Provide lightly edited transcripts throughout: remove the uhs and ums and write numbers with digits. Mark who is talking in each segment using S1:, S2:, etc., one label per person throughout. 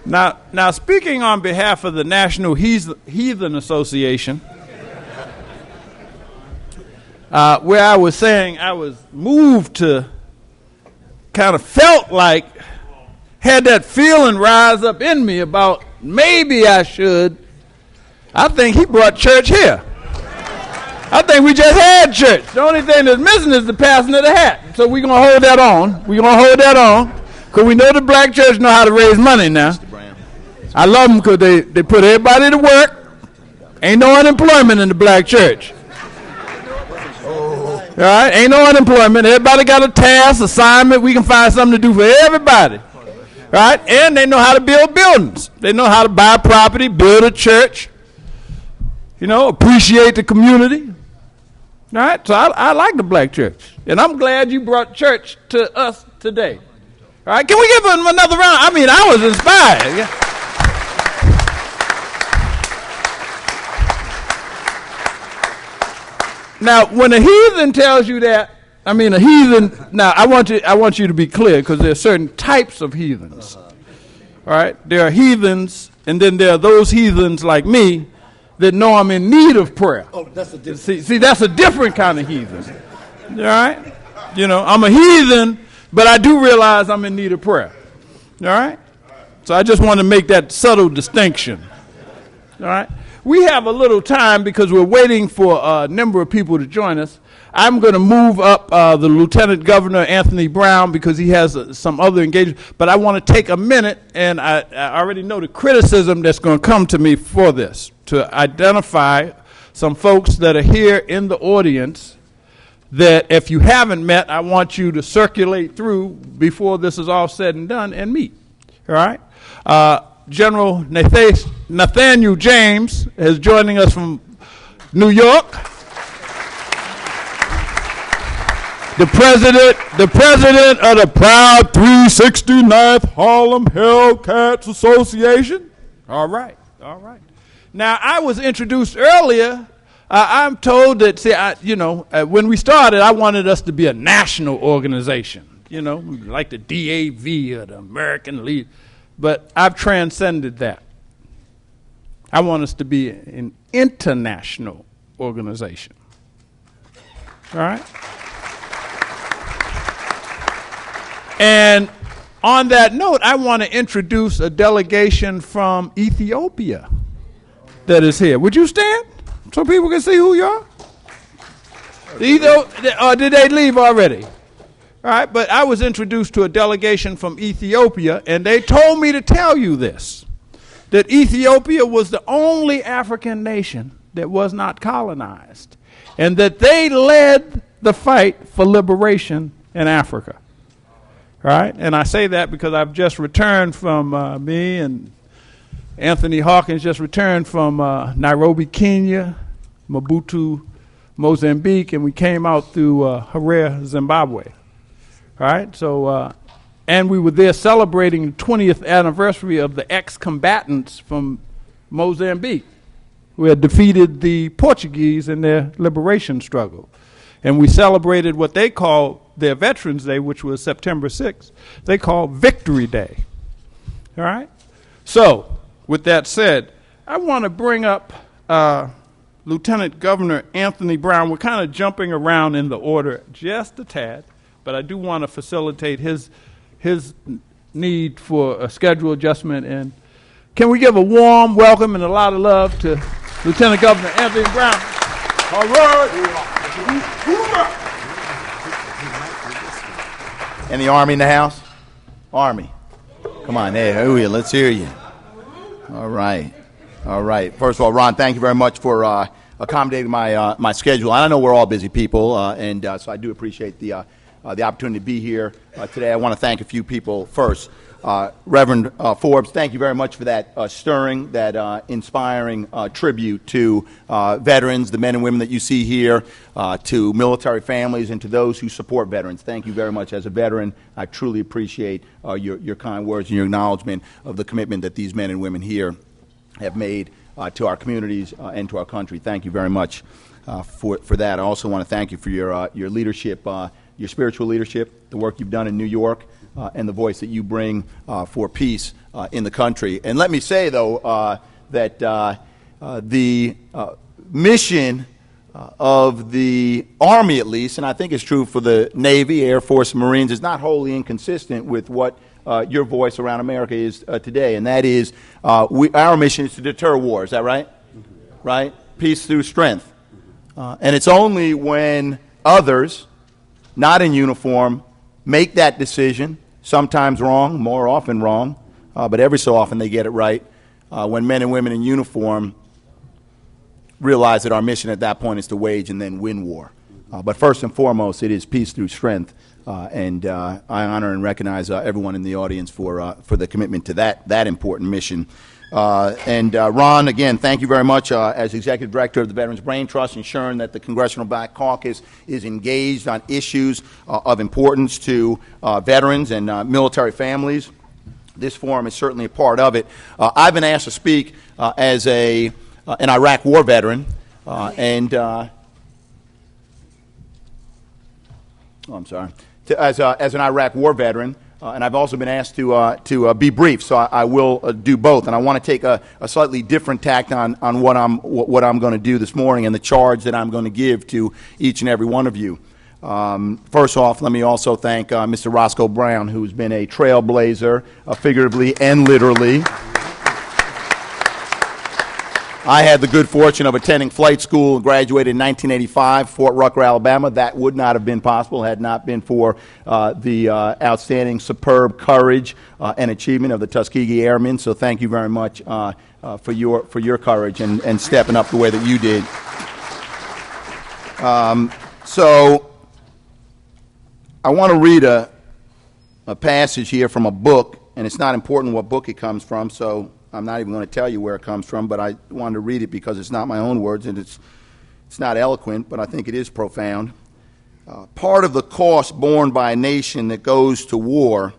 S1: Now, speaking on behalf of the National Heathen Association, where I was saying I was moved to, kind of felt like, had that feeling rise up in me about maybe I should. I think he brought church here. I think we just had church. The only thing that's missing is the passing of the hat. So we're going to hold that on. We're going to hold that on because we know the black church know how to raise money now. I love them because they put everybody to work. Ain't no unemployment in the black church. All right? Ain't no unemployment. Everybody got a task, assignment. We can find something to do for everybody. All right? And they know how to build buildings. They know how to buy property, build a church, appreciate the community. All right? So I like the black church. And I'm glad you brought church to us today. All right? Can we give them another round? I mean, I was inspired. Yeah. Now, when a heathen tells you that, a heathen, now I want you to be clear because there are certain types of heathens. All right? There are heathens, and then there are those heathens like me that know I'm in need of prayer. Oh, that's a different. See, that's a different kind of heathen. All right? I'm a heathen, but I do realize I'm in need of prayer. All right? So I just want to make that subtle distinction. All right? We have a little time because we're waiting for a number of people to join us. I'm going to move up the Lieutenant Governor, Anthony Brown, because he has some other engagement. But I want to take a minute, and I already know the criticism that's going to come to me for this, to identify some folks that are here in the audience that if you haven't met, I want you to circulate through before this is all said and done and meet. All right? General Nathaniel James is joining us from New York. The president of the proud 369th Harlem Hellcats Association. All right. Now, I was introduced earlier. I'm told that, when we started, I wanted us to be a national organization, like the DAV or the American League. But I've transcended that. I want us to be an international organization. All right? And on that note, I want to introduce a delegation from Ethiopia that is here. Would you stand so people can see who you are? Or did they leave already? All right, but I was introduced to a delegation from Ethiopia, and they told me to tell you this, that Ethiopia was the only African nation that was not colonized, and that they led the fight for liberation in Africa. All right, and I say that because I've just returned from me and Anthony Hawkins just returned from Nairobi, Kenya, Maputo, Mozambique, and we came out through Harare, Zimbabwe. All right, so, and we were there celebrating the 20th anniversary of the ex-combatants from Mozambique who had defeated the Portuguese in their liberation struggle. And we celebrated what they call their Veterans Day, which was September 6th. They call Victory Day. All right? So, with that said, I want to bring up Lieutenant Governor Anthony Brown. We're kind of jumping around in the order just a tad. But I do want to facilitate his need for a schedule adjustment. And can we give a warm welcome and a lot of love to Lieutenant Governor Anthony Brown? All right.
S2: And the Army in the house? Army. Come on, hey, let's hear you. All right. First of all, Ron, thank you very much for accommodating my schedule. I know we're all busy people, and so I do appreciate the opportunity to be here today. I want to thank a few people first. Reverend Forbes, thank you very much for that stirring, that inspiring tribute to veterans, the men and women that you see here, to military families, and to those who support veterans. Thank you very much. As a veteran, I truly appreciate your kind words and your acknowledgement of the commitment that these men and women here have made to our communities and to our country. Thank you very much for that. I also want to thank you for your leadership, your spiritual leadership, the work you've done in New York, and the voice that you bring for peace in the country. And let me say, though, that the mission of the Army, at least, and I think it's true for the Navy, Air Force, and Marines, is not wholly inconsistent with what your voice around America is today. And that is, our mission is to deter war. Is that right? Mm-hmm. Right? Peace through strength. And it's only when others, not in uniform, make that decision, sometimes wrong, more often wrong, but every so often they get it right, when men and women in uniform realize that our mission at that point is to wage and then win war. But first and foremost, it is peace through strength. And I honor and recognize everyone in the audience for the commitment to that important mission. Ron, again, thank you very much as Executive Director of the Veterans Braintrust, ensuring that the Congressional Black Caucus is engaged on issues of importance to veterans and military families. This forum is certainly a part of it. I've been asked to speak as an Iraq war veteran, as an Iraq war veteran, and I've also been asked to be brief, so I will do both. And I want to take a slightly different tact on what I'm going to do this morning and the charge that I'm going to give to each and every one of you. First off, let me also thank Mr. Roscoe Brown, who's been a trailblazer, figuratively and literally. I had the good fortune of attending flight school and graduated in 1985, Fort Rucker, Alabama. That would not have been possible had not been for the outstanding, superb courage and achievement of the Tuskegee Airmen. So thank you very much for your courage and stepping up the way that you did. So I want to read a passage here from a book, and it's not important what book it comes from, so I'm not even going to tell you where it comes from, but I wanted to read it because it's not my own words, and it's not eloquent, but I think it is profound. Part of the cost borne by a nation that goes to war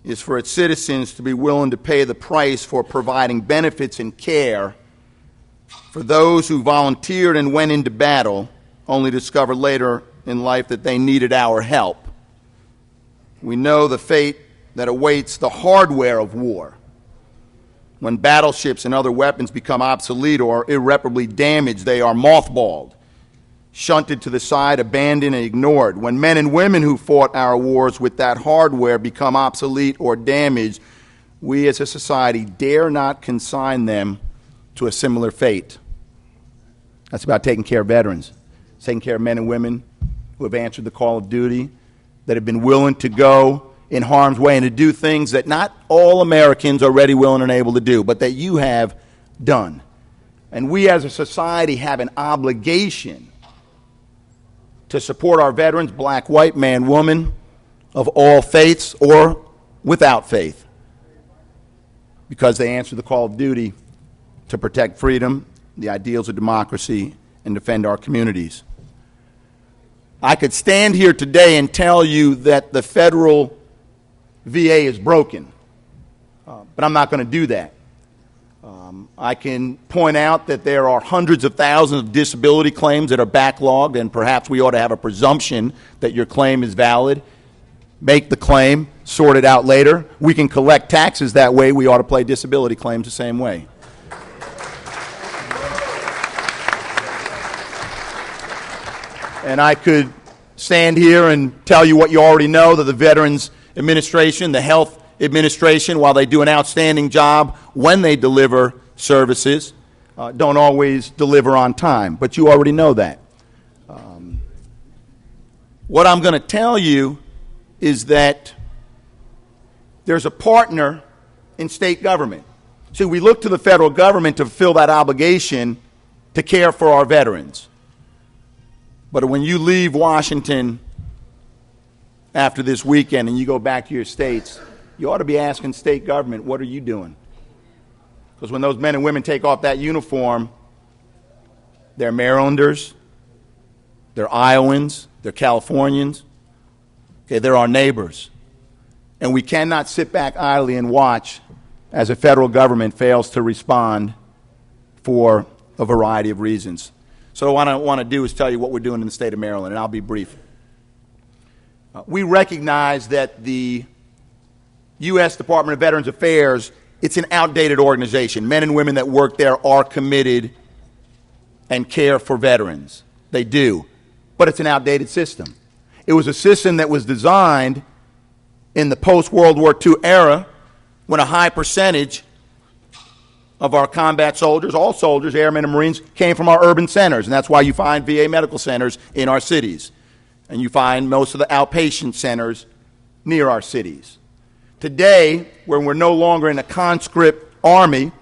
S2: is for its citizens to be willing to pay the price for providing benefits and care for those who volunteered and went into battle, only to discover later in life that they needed our help. We know the fate that awaits the hardware of war. When battleships and other weapons become obsolete or irreparably damaged, they are mothballed, shunted to the side, abandoned, and ignored. When men and women who fought our wars with that hardware become obsolete or damaged, we as a society dare not consign them to a similar fate. That's about taking care of veterans, taking care of men and women who have answered the call of duty, that have been willing to go in harm's way and to do things that not all Americans are ready, willing, and able to do, but that you have done. And we as a society have an obligation to support our veterans, black, white, man, woman, of all faiths or without faith, because they answer the call of duty to protect freedom, the ideals of democracy, and defend our communities. I could stand here today and tell you that the federal VA is broken, but I'm not going to do that. I can point out that there are hundreds of thousands of disability claims that are backlogged, and perhaps we ought to have a presumption that your claim is valid. Make the claim, sort it out later. We can collect taxes that way. We ought to play disability claims the same way. And I could stand here and tell you what you already know, that the Veterans Administration, the Health Administration, while they do an outstanding job when they deliver services, don't always deliver on time. But you already know that. What I'm going to tell you is that there's a partner in state government. See, we look to the federal government to fulfill that obligation to care for our veterans. But when you leave Washington after this weekend and you go back to your states, you ought to be asking state government, what are you doing? Because when those men and women take off that uniform, they're Marylanders, they're Iowans, they're Californians, okay, they're our neighbors. And we cannot sit back idly and watch as the federal government fails to respond for a variety of reasons. So what I want to do is tell you what we're doing in the state of Maryland, and I'll be brief. We recognize that the U.S. Department of Veterans Affairs, it's an outdated organization. Men and women that work there are committed and care for veterans. They do. But it's an outdated system. It was a system that was designed in the post-World War II era when a high percentage of our combat soldiers, all soldiers, airmen and Marines, came from our urban centers. And that's why you find VA medical centers in our cities. And you find most of the outpatient centers near our cities. Today, when we're no longer in a conscript army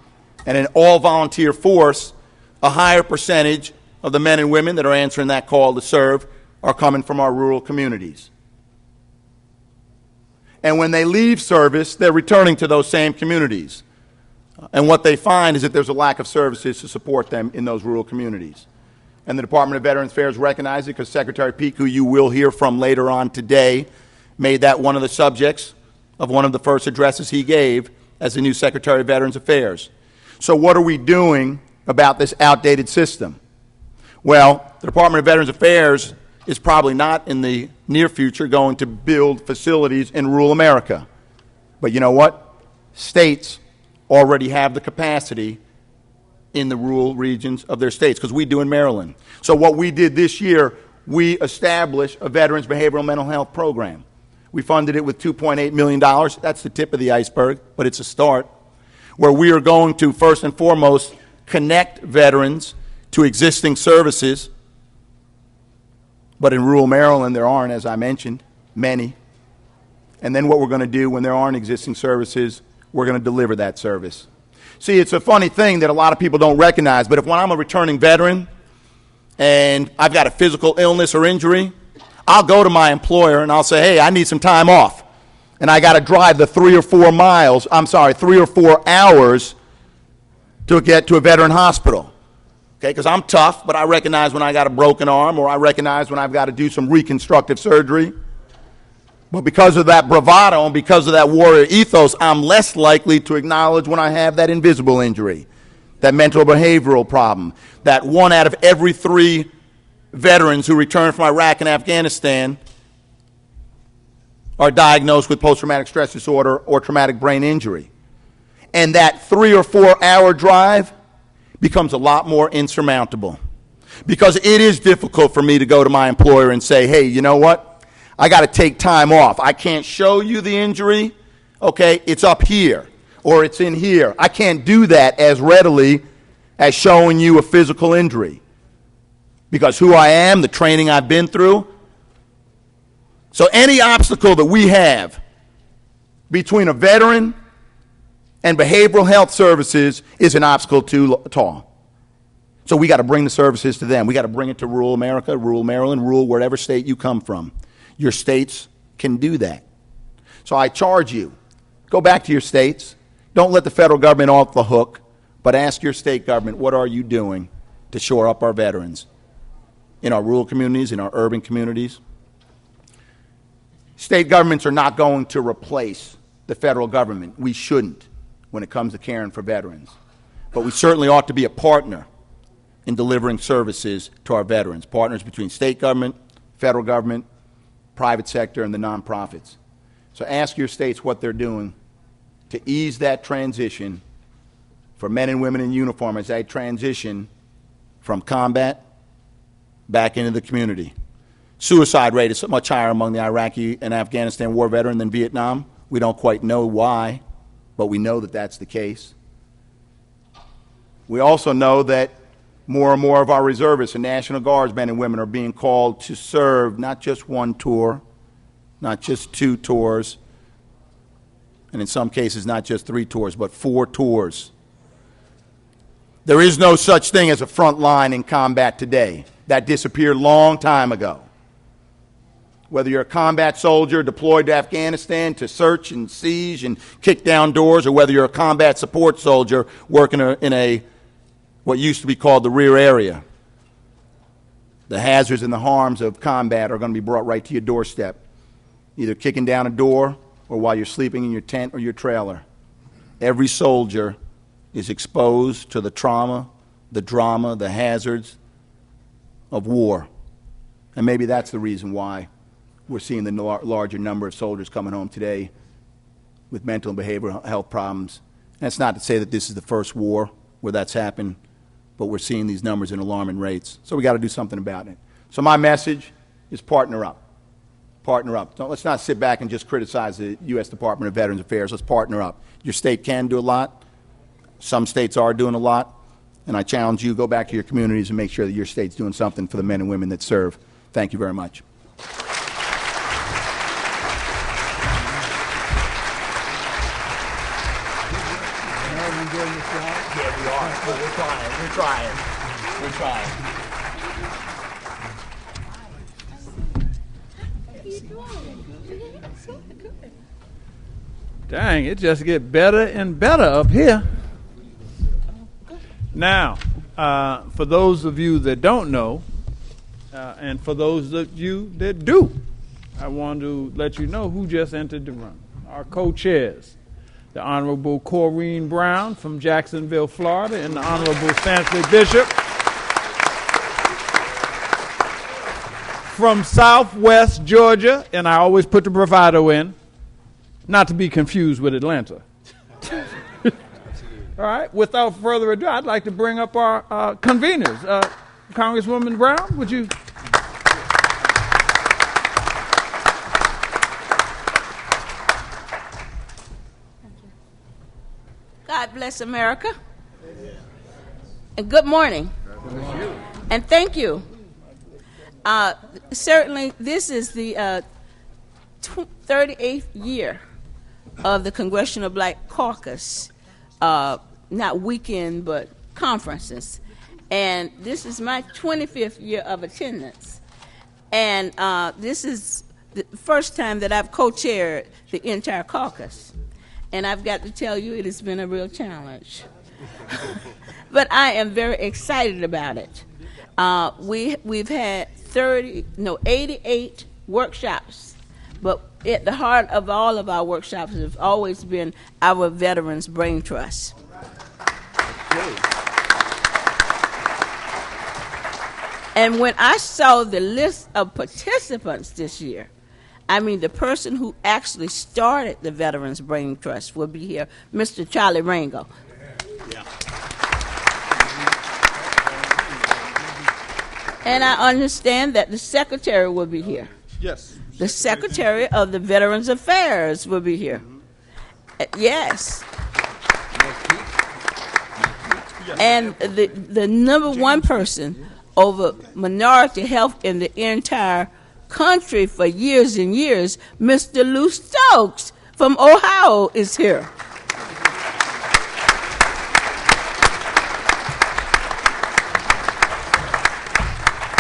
S2: and an all-volunteer force, a higher percentage of the men and women that are answering that call to serve are coming from our rural communities. And when they leave service, they're returning to those same communities. And what they find is that there's a lack of services to support them in those rural communities. And the Department of Veterans Affairs recognizes it because Secretary Peake, who you will hear from later on today, made that one of the subjects of one of the first addresses he gave as the new Secretary of Veterans Affairs. So what are we doing about this outdated system? Well, the Department of Veterans Affairs is probably not in the near future going to build facilities in rural America. But you know what? States already have the capacity in the rural regions of their states, because we do in Maryland. So what we did this year, we established a Veterans Behavioral Mental Health Program. We funded it with $2.8 million. That's the tip of the iceberg, but it's a start, where we are going to, first and foremost, connect veterans to existing services. But in rural Maryland, there aren't, as I mentioned, many. And then what we're going to do when there aren't existing services, we're going to deliver that service. See, it's a funny thing that a lot of people don't recognize, but when I'm a returning veteran and I've got a physical illness or injury, I'll go to my employer and I'll say, hey, I need some time off. And I got to drive the 3 or 4 hours to get to a veteran hospital. Okay, because I'm tough, but I recognize when I got a broken arm, or I recognize when I've got to do some reconstructive surgery. But because of that bravado and because of that warrior ethos, I'm less likely to acknowledge when I have that invisible injury, that mental behavioral problem, that 1 out of every 3 veterans who return from Iraq and Afghanistan are diagnosed with post-traumatic stress disorder or traumatic brain injury. And that 3 or 4 hour drive becomes a lot more insurmountable, because it is difficult for me to go to my employer and say, hey, you know what? I got to take time off. I can't show you the injury. Okay, it's up here or it's in here. I can't do that as readily as showing you a physical injury, because who I am, the training I've been through. So any obstacle that we have between a veteran and behavioral health services is an obstacle too tall. So we got to bring the services to them. We got to bring it to rural America, rural Maryland, rural wherever state you come from. Your states can do that. So I charge you, go back to your states. Don't let the federal government off the hook, but ask your state government, what are you doing to shore up our veterans in our rural communities, in our urban communities? State governments are not going to replace the federal government. We shouldn't when it comes to caring for veterans. But we certainly ought to be a partner in delivering services to our veterans, partners between state government, federal government, private sector, and the nonprofits. So ask your states what they're doing to ease that transition for men and women in uniform as they transition from combat back into the community. Suicide rate is much higher among the Iraqi and Afghanistan war veteran than Vietnam. We don't quite know why, but we know that that's the case. We also know that more and more of our reservists and National Guards men and women are being called to serve not just 1 tour, not just 2 tours, and in some cases not just 3 tours, but 4 tours. There is no such thing as a front line in combat today. That disappeared a long time ago. Whether you're a combat soldier deployed to Afghanistan to search and siege and kick down doors, or whether you're a combat support soldier working in what used to be called the rear area, the hazards and the harms of combat are going to be brought right to your doorstep, either kicking down a door or while you're sleeping in your tent or your trailer. Every soldier is exposed to the trauma, the drama, the hazards of war. And maybe that's the reason why we're seeing the larger number of soldiers coming home today with mental and behavioral health problems. And it's not to say that this is the first war where that's happened, but we're seeing these numbers in alarming rates. So we got to do something about it. So my message is partner up. Partner up. Let's not sit back and just criticize the U.S. Department of Veterans Affairs. Let's partner up. Your state can do a lot. Some states are doing a lot. And I challenge you, go back to your communities and make sure that your state's doing something for the men and women that serve. Thank you very much. Yeah, we are. We're trying. We're trying. We're trying.
S1: Dang, it just gets better and better up here. Now, for those of you that don't know, and for those of you that do, I want to let you know who just entered the room. Our co-chairs, the Honorable Corrine Brown from Jacksonville, Florida, and the Honorable Sanford Bishop from Southwest Georgia, and I always put the bravado in, not to be confused with Atlanta. All right, without further ado, I'd like to bring up our conveners. Congresswoman Brown, would you?
S3: God bless America. And good morning. And thank you. Certainly, this is the 38th year of the Congressional Black Caucus, not weekend, but conferences. And this is my 25th year of attendance. And this is the first time that I've co-chaired the entire caucus. And I've got to tell you, it has been a real challenge. But I am very excited about it. We've had 88 workshops, but at the heart of all of our workshops have always been our veterans' Braintrust. And when I saw the list of participants this year, I mean, the person who actually started the Veterans Braintrust will be here, Mr. Charlie Rangel. Yeah. And I understand that the secretary will be here.
S1: Yes.
S3: The secretary of the Veterans Affairs will be here. Yes. And the number one person over minority health in the entire country for years and years, Mr. Lou Stokes from Ohio is here.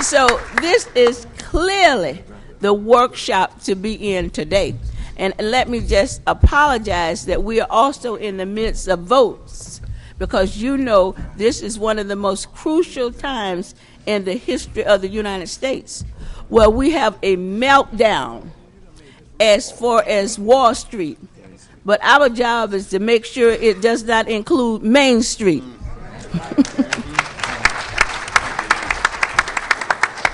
S3: So this is clearly the workshop to be in today. And let me just apologize that we are also in the midst of votes, because you know this is one of the most crucial times in the history of the United States, where we have a meltdown as far as Wall Street. But our job is to make sure it does not include Main Street.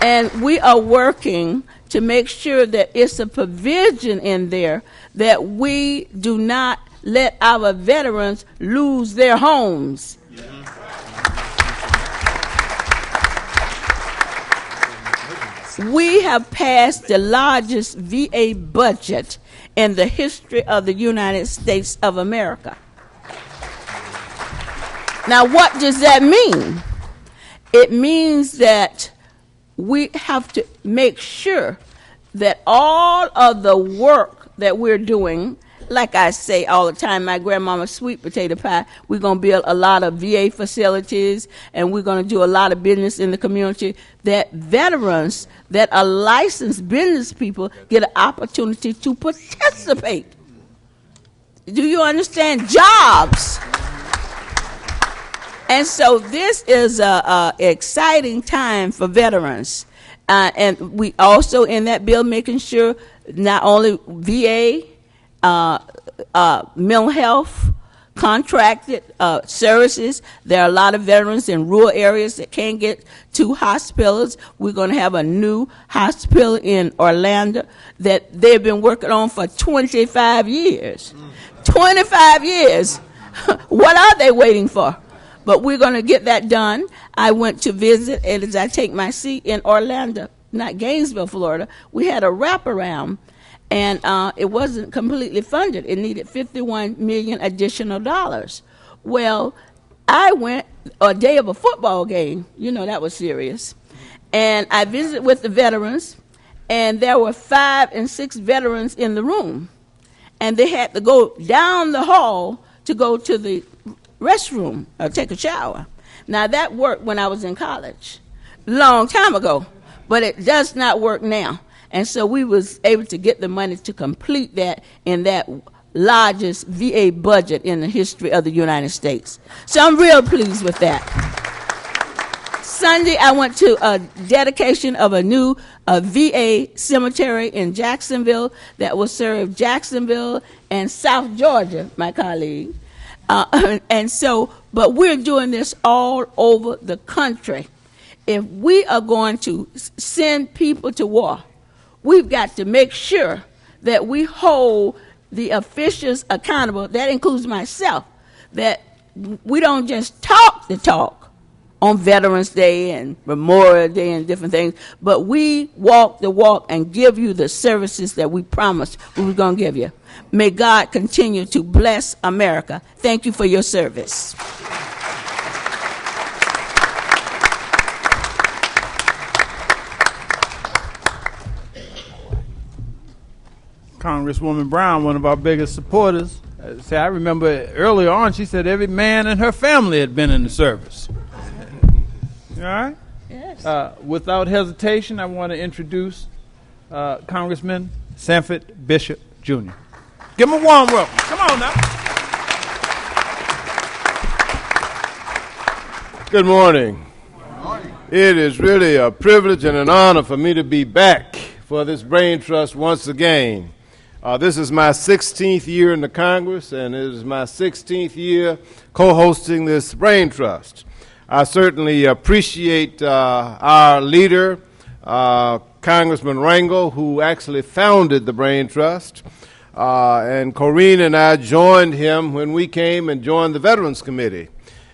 S3: And we are working to make sure that it's a provision in there that we do not let our veterans lose their homes. We have passed the largest VA budget in the history of the United States of America. Now, what does that mean? It means that we have to make sure that all of the work that we're doing, like I say all the time, my grandmama's sweet potato pie, we're going to build a lot of VA facilities, and we're going to do a lot of business in the community, that veterans that are licensed business people get an opportunity to participate. Do you understand? Jobs. And so this is an exciting time for veterans. And we also in that bill making sure not only VA, mental health, contracted services. There are a lot of veterans in rural areas that can't get to hospitals. We're going to have a new hospital in Orlando that they've been working on for 25 years. 25 years. What are they waiting for? But we're going to get that done. I went to visit, and as I take my seat in Orlando, not Gainesville, Florida, we had a wraparound, and it wasn't completely funded. It needed $51 million additional dollars. Well, I went a day of a football game. You know, that was serious. And I visited with the veterans, and there were 5 and 6 veterans in the room. And they had to go down the hall to go to the restroom or take a shower. Now, that worked when I was in college, long time ago, but it does not work now. And so we was able to get the money to complete that in that largest VA budget in the history of the United States. So I'm real pleased with that. Sunday, I went to a dedication of a new VA cemetery in Jacksonville that will serve Jacksonville and South Georgia, my colleague. But we're doing this all over the country. If we are going to send people to war, we've got to make sure that we hold the officials accountable. That includes myself, that we don't just talk the talk on Veterans Day and Memorial Day and different things, but we walk the walk and give you the services that we promised we were going to give you. May God continue to bless America. Thank you for your service.
S1: Congresswoman Brown, one of our biggest supporters. I remember earlier on, she said every man in her family had been in the service. All right?
S3: Yes.
S1: Without hesitation, I want to introduce Congressman Sanford Bishop, Jr. Give him a warm welcome. Come on now.
S4: Good morning.
S2: Good morning.
S4: It is really a privilege and an honor for me to be back for this Braintrust once again. This is my 16th year in the Congress, and it is my 16th year co-hosting this Braintrust. I certainly appreciate our leader, Congressman Rangel, who actually founded the Braintrust, and Corrine and I joined him when we came and joined the Veterans Committee.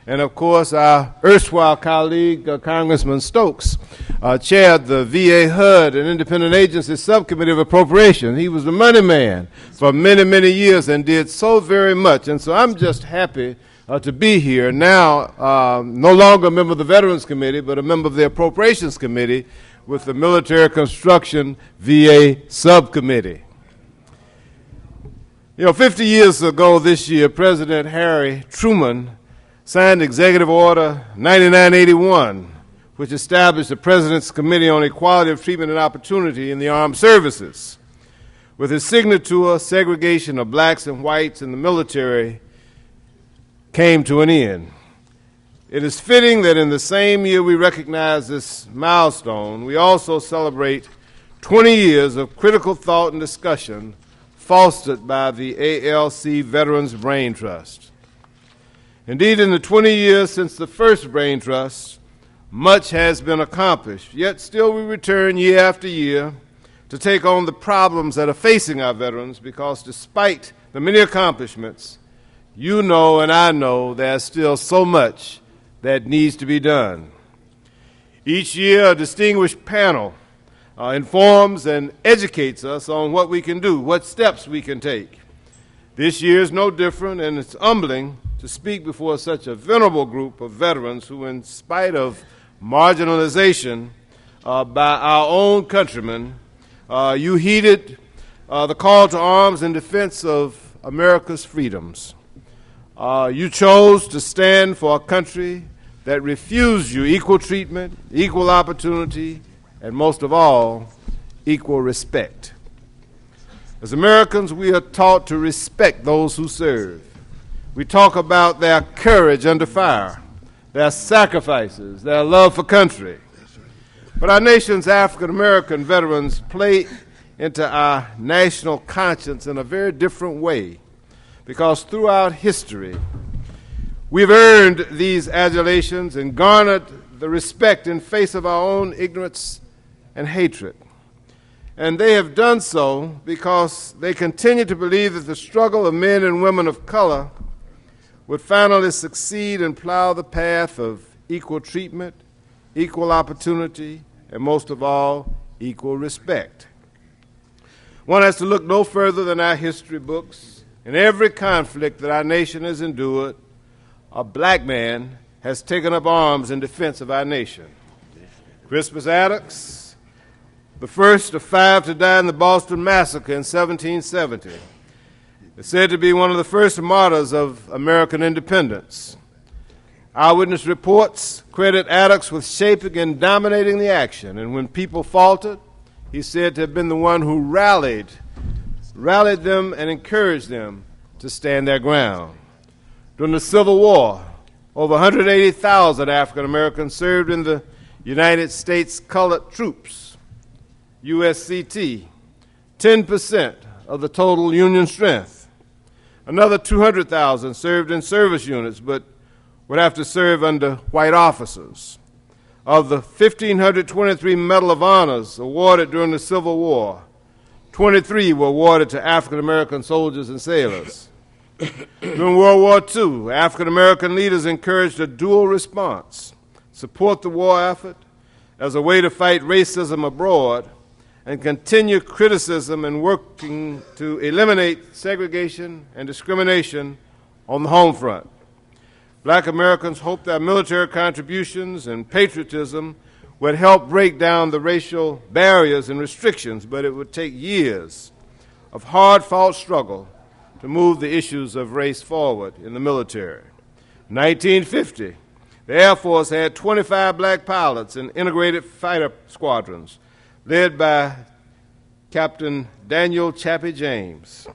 S4: And of course, our erstwhile colleague, Congressman Stokes, chaired the VA HUD and Independent Agency Subcommittee of Appropriation. He was the money man for many, many years and did so very much. And so I'm just happy to be here now, no longer a member of the Veterans Committee, but a member of the Appropriations Committee with the Military Construction VA Subcommittee. You know, 50 years ago this year, President Harry Truman signed Executive Order 9981, which established the President's Committee on Equality of Treatment and Opportunity in the Armed Services. With his signature, segregation of blacks and whites in the military came to an end. It is fitting that in the same year we recognize this milestone, we also celebrate 20 years of critical thought and discussion fostered by the ALC Veterans Braintrust. Indeed, in the 20 years since the first Braintrust, much has been accomplished, yet still we return year after year to take on the problems that are facing our veterans, because despite the many accomplishments, you know and I know there's still so much that needs to be done. Each year, a distinguished panel informs and educates us on what we can do, what steps we can take. This year is no different, and it's humbling to speak before such a venerable group of veterans who, in spite of marginalization by our own countrymen, you heeded the call to arms in defense of America's freedoms. You chose to stand for a country that refused you equal treatment, equal opportunity, and most of all, equal respect. As Americans, we are taught to respect those who serve. We talk about their courage under fire, their sacrifices, their love for country. But our nation's African-American veterans play into our national conscience in a very different way, because throughout history, we've earned these adulations and garnered the respect in face of our own ignorance and hatred. And they have done so because they continue to believe that the struggle of men and women of color would finally succeed and plow the path of equal treatment, equal opportunity, and most of all, equal respect. One has to look no further than our history books. In every conflict that our nation has endured, a black man has taken up arms in defense of our nation. Crispus Attucks, the first of 5 to die in the Boston Massacre in 1770, is said to be one of the first martyrs of American independence. Eyewitness reports credit Attucks with shaping and dominating the action, and when people faltered, he's said to have been the one who rallied them and encouraged them to stand their ground. During the Civil War, over 180,000 African Americans served in the United States Colored Troops, USCT, 10% of the total Union strength. Another 200,000 served in service units, but would have to serve under white officers. Of the 1,523 Medal of Honors awarded during the Civil War, 23 were awarded to African American soldiers and sailors. During World War II, African American leaders encouraged a dual response: support the war effort as a way to fight racism abroad, and continue criticism and working to eliminate segregation and discrimination on the home front. Black Americans hoped their military contributions and patriotism would help break down the racial barriers and restrictions, but it would take years of hard-fought struggle to move the issues of race forward in the military. In 1950, the Air Force had 25 black pilots in integrated fighter squadrons, led by Captain Daniel Chappie James.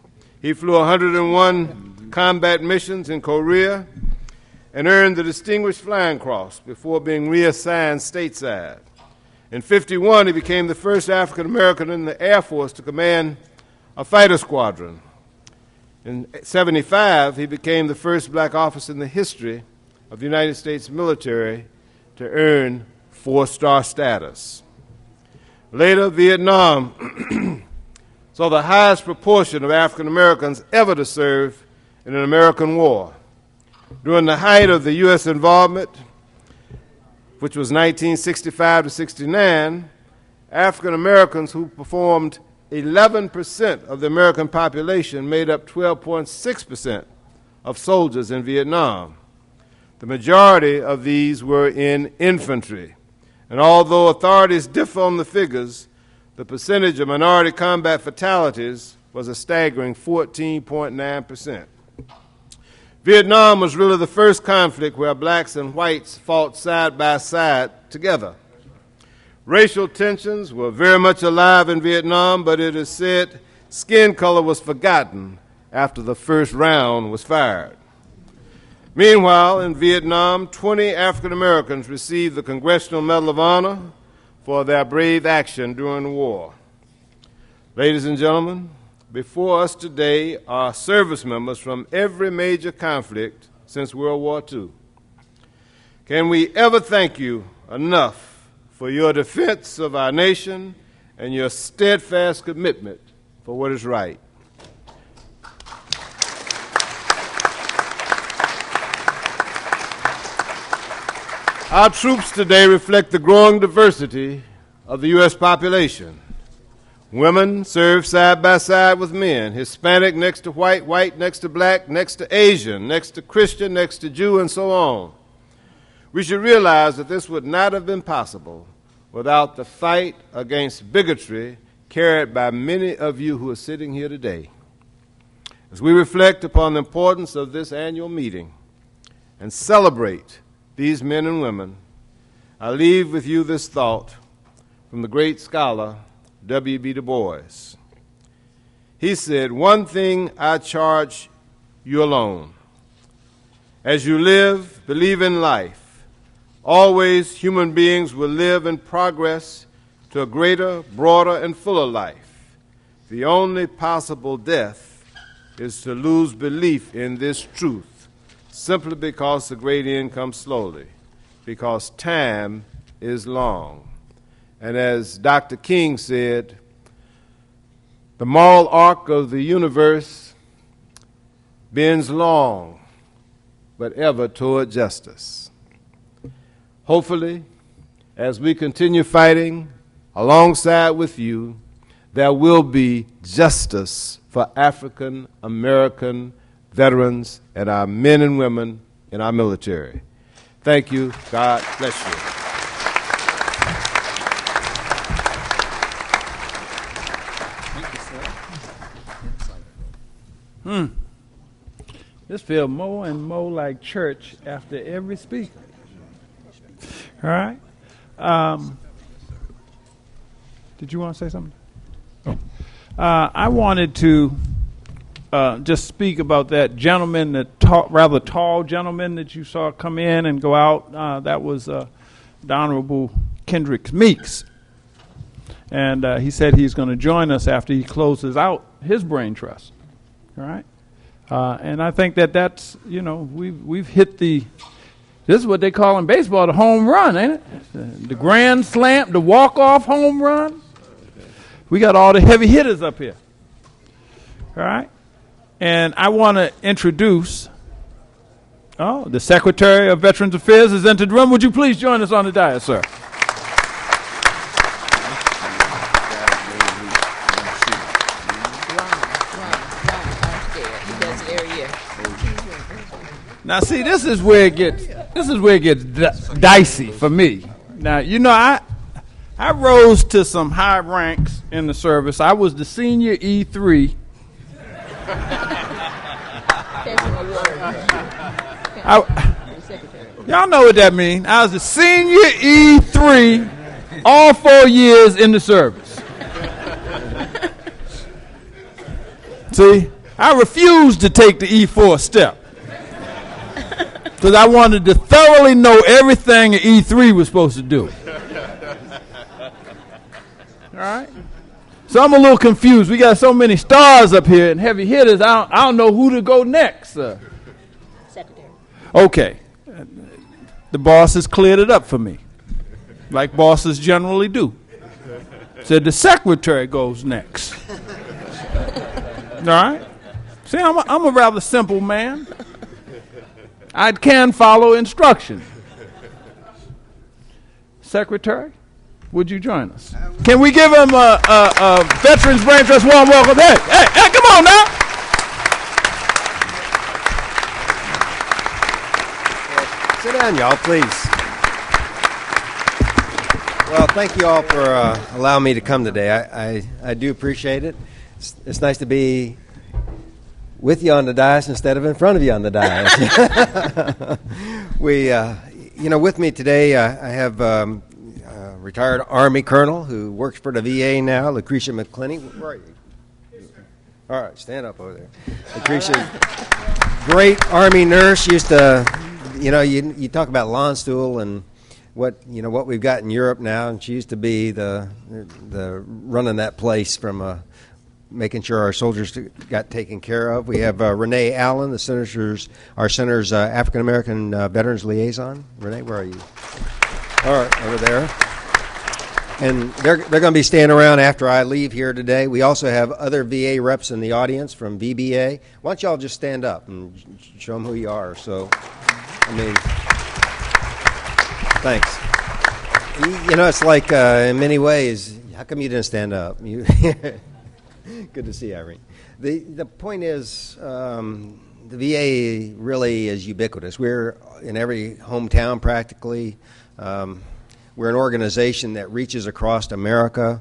S4: He flew 101 combat missions in Korea and earned the Distinguished Flying Cross before being reassigned stateside. In 1951, he became the first African American in the Air Force to command a fighter squadron. In 1975, he became the first black officer in the history of the United States military to earn 4-star status. Later, Vietnam saw the highest proportion of African Americans ever to serve in an American war. During the height of the U.S. involvement, which was 1965 to 69, African Americans who performed 11% of the American population made up 12.6% of soldiers in Vietnam. The majority of these were in infantry. And although authorities differ on the figures, the percentage of minority combat fatalities was a staggering 14.9%. Vietnam was really the first conflict where blacks and whites fought side by side together. Racial tensions were very much alive in Vietnam, but it is said skin color was forgotten after the first round was fired. Meanwhile, in Vietnam, 20 African Americans received the Congressional Medal of Honor for their brave action during the war. Ladies and gentlemen, before us today are service members from every major conflict since World War II. Can we ever thank you enough for your defense of our nation and your steadfast commitment for what is right? Our troops today reflect the growing diversity of the U.S. population. Women serve side by side with men, Hispanic next to white, white next to black, next to Asian, next to Christian, next to Jew, and so on. We should realize that this would not have been possible without the fight against bigotry carried by many of you who are sitting here today. As we reflect upon the importance of this annual meeting and celebrate these men and women, I leave with you this thought from the great scholar W.B. Du Bois. He said, "One thing I charge you alone. As you live, believe in life. Always human beings will live in progress to a greater, broader, and fuller life. The only possible death is to lose belief in this truth, simply because the great end comes slowly, because time is long." And as Dr. King said, The moral arc of the universe bends long, but ever toward justice. Hopefully, as we continue fighting alongside with you, there will be justice for African American veterans and our men and women in our military. Thank you. God bless you.
S1: This feels more and more like church after every speaker. All right. Did you want to say something? Oh. I wanted to just speak about that gentleman, that rather tall gentleman that you saw come in and go out. That was the Honorable Kendrick Meeks. And he said he's going to join us after he closes out his Braintrust. All right? And I think that's, we've hit this is what they call in baseball the home run, ain't it? The grand slam, the walk-off home run. We got all the heavy hitters up here. All right? And I want to introduce, the Secretary of Veterans Affairs has entered the room. Would you please join us on the dais, sir? Now, see, this is where it gets dicey for me. Now, I rose to some high ranks in the service. I was the senior E3. Y'all know what that means. I was the senior E3 all 4 years in the service. See, I refused to take the E4 step because I wanted to thoroughly know everything an E3 was supposed to do. All right? So I'm a little confused. We got so many stars up here and heavy hitters, I don't know who to go next. Secretary. Okay. The boss has cleared it up for me, like bosses generally do. Said the secretary goes next. All right? See, I'm a rather simple man. I can follow instructions. Secretary, would you join us? Can we give him a Veterans Braintrust warm welcome? Hey, come on now.
S5: Sit down, y'all, please. Well, thank you all for allowing me to come today. I do appreciate it. It's nice to be with you on the dais instead of in front of you on the dais. With me today, I have a retired Army colonel who works for the VA now, Lucretia McClinney. Where are you? All right, stand up over there. Lucretia, great Army nurse, used to, you talk about lawn stool and what we've got in Europe now, and she used to be the running that place from making sure our soldiers got taken care of. We have Renee Allen, our center's African American Veterans Liaison. Renee, where are you? All right, over there. And they're going to be staying around after I leave here today. We also have other VA reps in the audience from VBA. Why don't y'all just stand up and show them who you are? So, thanks. It's like in many ways, how come you didn't stand up? Good to see you, Irene. The point is, the VA really is ubiquitous. We're in every hometown practically. We're an organization that reaches across America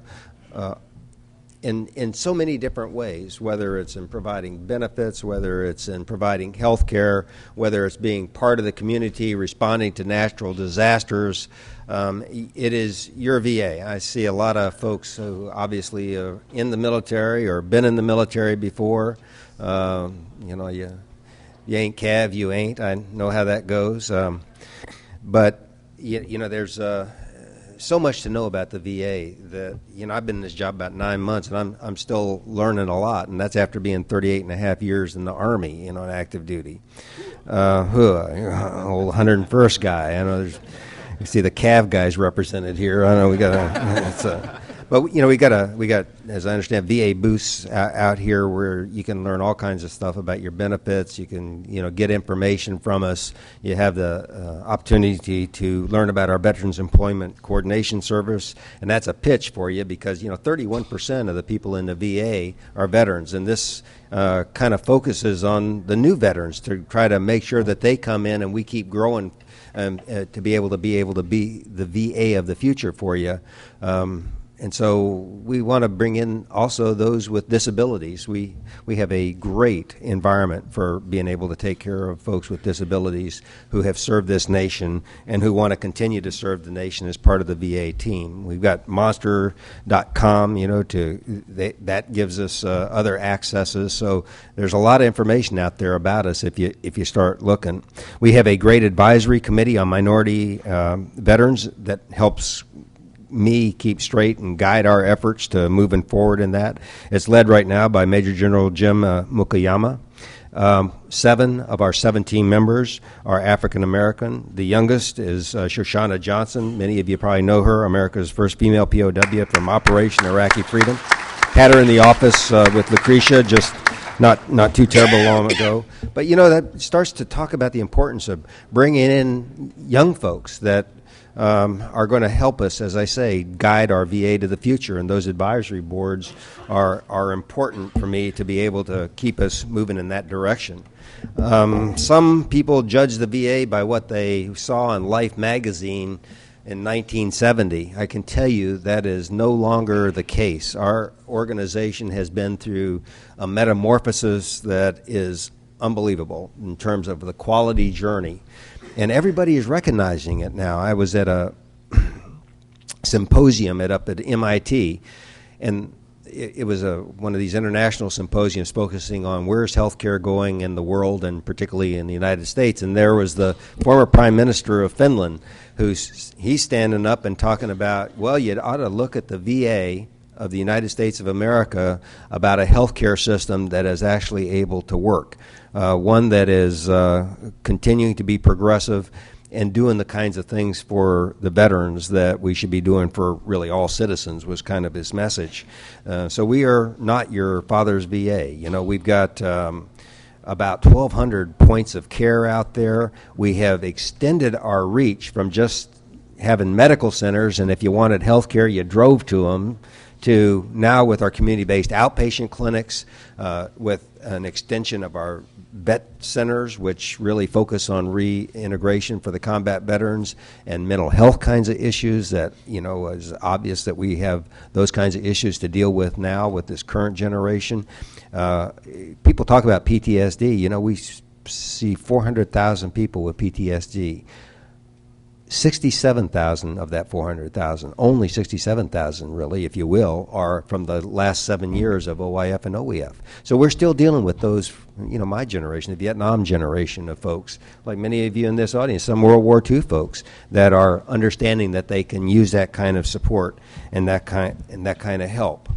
S5: in so many different ways, whether it's in providing benefits, whether it's in providing health care, whether it's being part of the community, responding to natural disasters. It is your VA. I see a lot of folks who obviously are in the military or been in the military before. You ain't Cav, you ain't. I know how that goes. But there's so much to know about the VA that, I've been in this job about 9 months, and I'm still learning a lot, and that's after being 38 and a half years in the Army, on active duty. Old 101st guy. I know you see the Cav guys represented here. I know we got But we got, as I understand, VA booths out here where you can learn all kinds of stuff about your benefits. You can, get information from us. You have the opportunity to learn about our Veterans Employment Coordination Service, and that's a pitch for you because 31% of the people in the VA are veterans, and this kind of focuses on the new veterans to try to make sure that they come in and we keep growing to be able to be the VA of the future for you. And so we want to bring in also those with disabilities. We have a great environment for being able to take care of folks with disabilities who have served this nation and who want to continue to serve the nation as part of the VA team. We've got monster.com, that gives us other accesses. So there's a lot of information out there about us if you start looking. We have a great advisory committee on minority veterans that helps me keep straight and guide our efforts to moving forward in that. It's led right now by Major General Jim Mukayama. 7 of our 17 members are African American. The youngest is Shoshana Johnson. Many of you probably know her, America's first female POW from Operation Iraqi Freedom. Had her in the office with Lucretia just not too terrible long ago. But that starts to talk about the importance of bringing in young folks that are going to help us, as I say, guide our VA to the future. And those advisory boards are important for me to be able to keep us moving in that direction. Some people judge the VA by what they saw in Life magazine in 1970. I can tell you that is no longer the case. Our organization has been through a metamorphosis that is unbelievable in terms of the quality journey. And everybody is recognizing it now. I was at a symposium up at MIT, and it was one of these international symposiums focusing on where's healthcare going in the world, and particularly in the United States. And there was the former Prime Minister of Finland, he's standing up and talking about, well, you ought to look at the VA of the United States of America about a healthcare system that is actually able to work. One that is continuing to be progressive and doing the kinds of things for the veterans that we should be doing for really all citizens was kind of his message. So we are not your father's VA. We've got about 1,200 points of care out there. We have extended our reach from just having medical centers, and if you wanted health care, you drove to them, to now with our community-based outpatient clinics, with an extension of our vet centers, which really focus on reintegration for the combat veterans and mental health kinds of issues that, is obvious that we have those kinds of issues to deal with now with this current generation. People talk about PTSD. We see 400,000 people with PTSD. 67,000 of that 400,000, only 67,000 really, if you will, are from the last 7 years of OIF and OEF. So we're still dealing with those, my generation, the Vietnam generation of folks, like many of you in this audience, some World War II folks that are understanding that they can use that kind of support and that kind of help.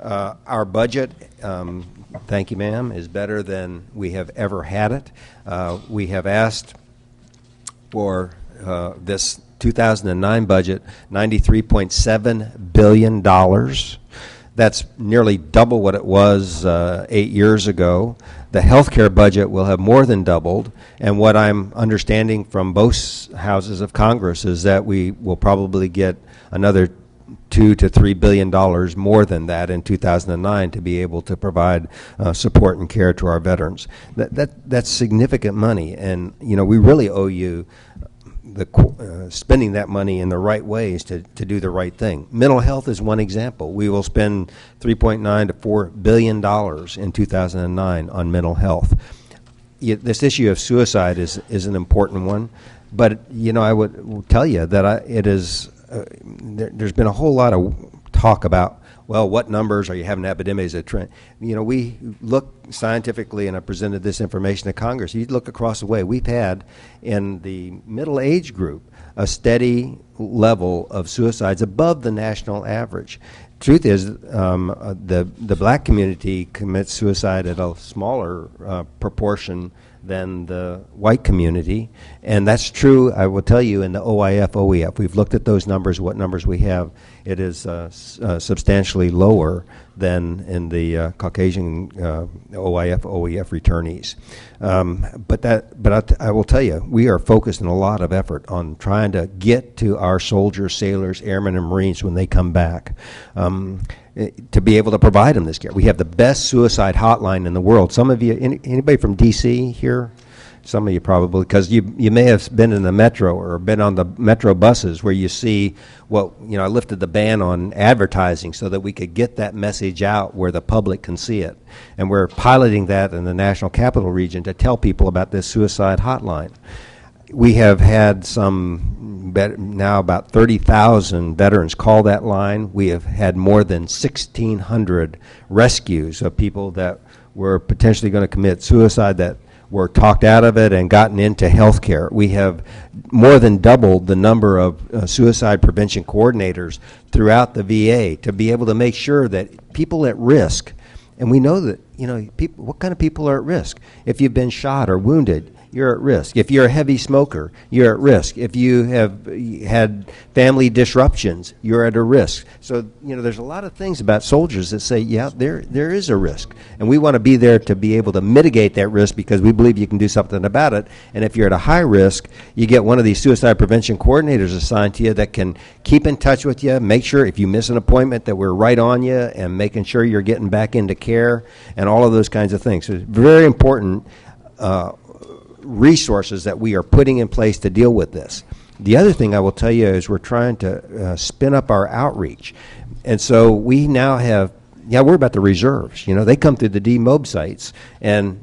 S5: Our budget, thank you, ma'am, is better than we have ever had it. We have asked for this 2009 budget, $93.7 billion. That's nearly double what it was 8 years ago. The healthcare budget will have more than doubled, and what I'm understanding from both houses of Congress is that we will probably get another $2 to $3 billion more than that in 2009 to be able to provide support and care to our veterans. That's significant money, and we really owe you spending that money in the right ways to do the right thing. Mental health is one example. We will spend $3.9 to $4 billion in 2009 on mental health. This issue of suicide is an important one, but I would tell you that it is. There's been a whole lot of talk about, well, what numbers are you having epidemics a trend? We look scientifically, and I presented this information to Congress. You look across the way. We've had in the middle age group a steady level of suicides above the national average. Truth is, the black community commits suicide at a smaller proportion than the white community. And that's true, I will tell you, in the OIF, OEF. We've looked at those numbers, what numbers we have. It is substantially lower than in the Caucasian OIF, OEF returnees. But I will tell you, we are focused in a lot of effort on trying to get to our soldiers, sailors, airmen, and Marines when they come back. To be able to provide them this care. We have the best suicide hotline in the world. Some of you, anybody from D.C. here? Some of you probably, because you may have been in the metro or been on the metro buses where you see I lifted the ban on advertising so that we could get that message out where the public can see it. And we're piloting that in the National Capital Region to tell people about this suicide hotline. We have had now about 30,000 veterans call that line. We have had more than 1,600 rescues of people that were potentially going to commit suicide that were talked out of it and gotten into health care. We have more than doubled the number of suicide prevention coordinators throughout the VA to be able to make sure that people at risk, and we know that, what kind of people are at risk? If you've been shot or wounded, you're at risk. If you're a heavy smoker, you're at risk. If you have had family disruptions, you're at a risk. So, there's a lot of things about soldiers that say, yeah, there is a risk. And we want to be there to be able to mitigate that risk because we believe you can do something about it. And if you're at a high risk, you get one of these suicide prevention coordinators assigned to you that can keep in touch with you, make sure if you miss an appointment that we're right on you and making sure you're getting back into care and all of those kinds of things. So it's very important resources that we are putting in place to deal with this. The other thing I will tell you is we're trying to spin up our outreach. And so we now have, we're about the reserves. They come through the demob sites and,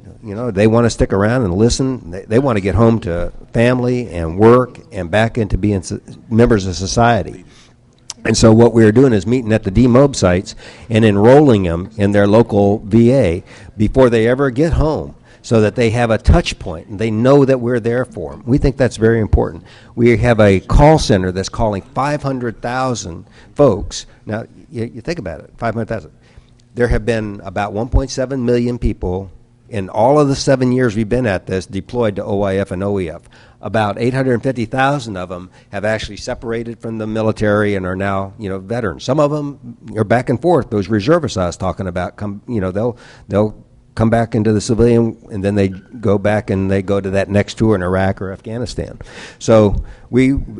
S5: they want to stick around and listen. They want to get home to family and work and back into being members of society. And so what we're doing is meeting at the demob sites and enrolling them in their local VA before they ever get home, so that they have a touch point and they know that we're there for them. We think that's very important. We have a call center that's calling 500,000 folks. Now, you think about it, 500,000. There have been about 1.7 million people in all of the 7 years we've been at this deployed to OIF and OEF. About 850,000 of them have actually separated from the military and are now, veterans. Some of them are back and forth. Those reservists I was talking about, they'll come back into the civilian, and then they go back and they go to that next tour in Iraq or Afghanistan. So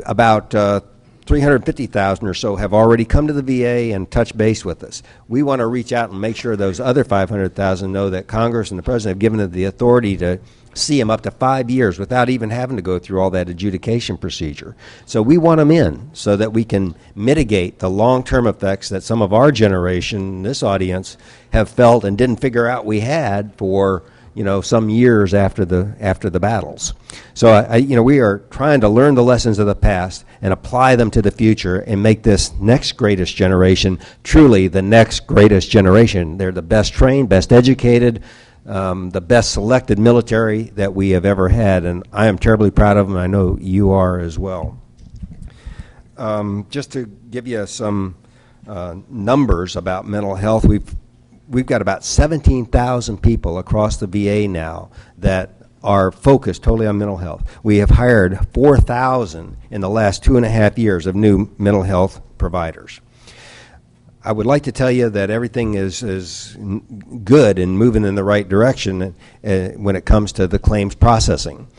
S5: about 350,000 or so have already come to the VA and touched base with us. We want to reach out and make sure those other 500,000 know that Congress and the President have given them the authority to see them up to 5 years without even having to go through all that adjudication procedure. So we want them in so that we can mitigate the long-term effects that some of our generation, this audience, have felt and didn't figure out we had for some years after the battles. So we are trying to learn the lessons of the past and apply them to the future and make this next greatest generation truly the next greatest generation. They're the best trained, best educated, the best selected military that we have ever had, and I am terribly proud of them. I know you are as well. Just to give you some numbers about mental health, we've got about 17,000 people across the VA now that are focused totally on mental health. We have hired 4,000 in the last 2.5 years of new mental health providers. I would like to tell you that everything is good and moving in the right direction when it comes to the claims processing.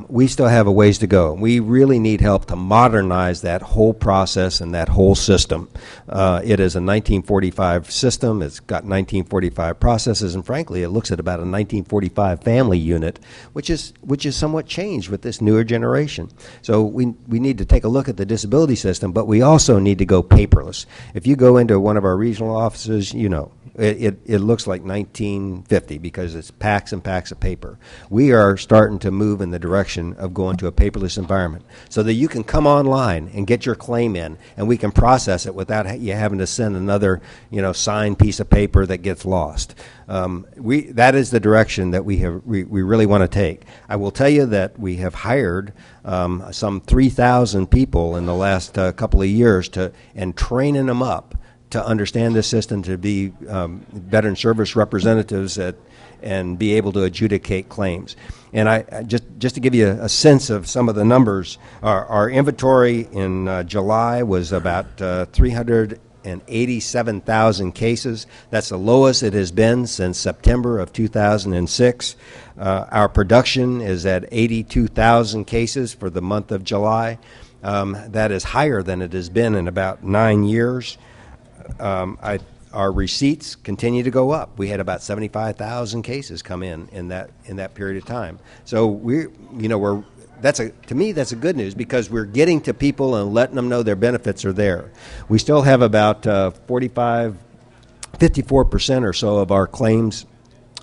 S5: We still have a ways to go. We really need help to modernize that whole process and that whole system. It is a 1945 system. It's got 1945 processes, and frankly, it looks at about a 1945 family unit, which is somewhat changed with this newer generation. So we need to take a look at the disability system, but we also need to go paperless. If you go into one of our regional offices, it looks like 1950 because it's packs and packs of paper. We are starting to move in the direction of going to a paperless environment so that you can come online and get your claim in, and we can process it without you having to send another signed piece of paper that gets lost. That is the direction that we really want to take. I will tell you that we have hired some 3,000 people in the last couple of years and training them up to understand this system, to be veteran service representatives and be able to adjudicate claims. And I just to give you a sense of some of the numbers, our inventory in July was about 387,000 cases. That's the lowest it has been since September of 2006. Our production is at 82,000 cases for the month of July. That is higher than it has been in about 9 years. Our receipts continue to go up. We had about 75,000 cases come in that period of time. So to me that's a good news, because we're getting to people and letting them know their benefits are there. We still have about 54% or so of our claims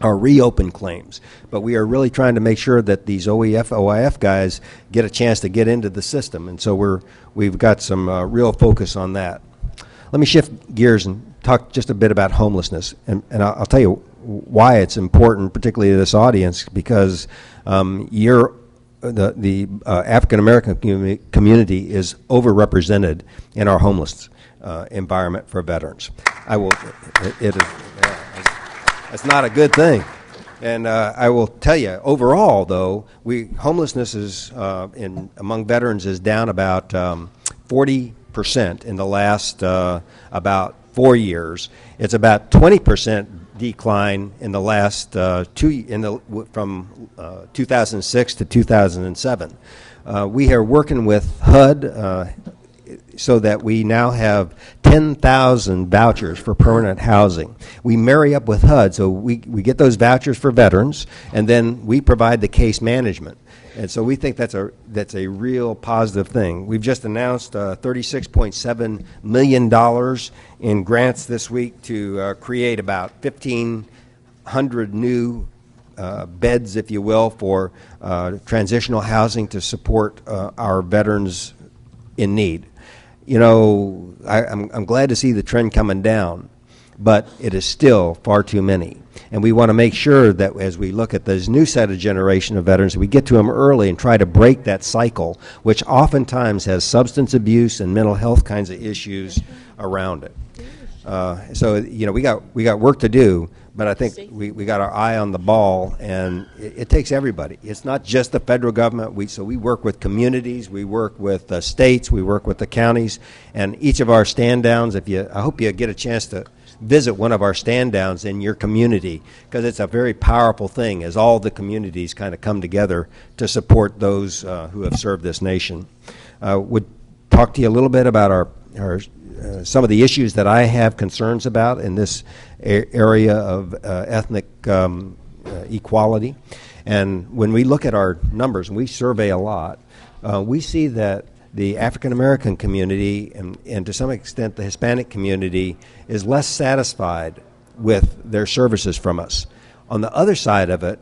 S5: are reopened claims, but we are really trying to make sure that these OEF, OIF guys get a chance to get into the system, and so we've got some real focus on that. Let me shift gears and talk just a bit about homelessness, and I'll tell you why it's important, particularly to this audience, because the African American community is overrepresented in our homeless environment for veterans. It's not a good thing. And I will tell you, overall, though, homelessness is among veterans is down about 40% in the last about 4 years. It's about 20% decline in the last from 2006 to 2007. We are working with HUD so that we now have 10,000 vouchers for permanent housing. We marry up with HUD, so we get those vouchers for veterans, and then we provide the case management. And so we think that's a real positive thing. We've just announced $36.7 million in grants this week to create about 1,500 new beds, if you will, for transitional housing to support our veterans in need. You know, I'm glad to see the trend coming down, but it is still far too many. And we want to make sure that as we look at this new set of generation of veterans, we get to them early and try to break that cycle, which oftentimes has substance abuse and mental health kinds of issues around it. So, you know, we got work to do, but I think we got our eye on the ball, and it takes everybody. It's not just the federal government. So we work with communities, we work with the states, we work with the counties, and each of our stand-downs, I hope you get a chance to visit one of our stand-downs in your community, because it's a very powerful thing as all the communities kind of come together to support those who have served this nation. Would talk to you a little bit about our some of the issues that I have concerns about in this area of ethnic equality. And when we look at our numbers, and we survey a lot, we see that the African American community and to some extent the Hispanic community is less satisfied with their services from us. On the other side of it,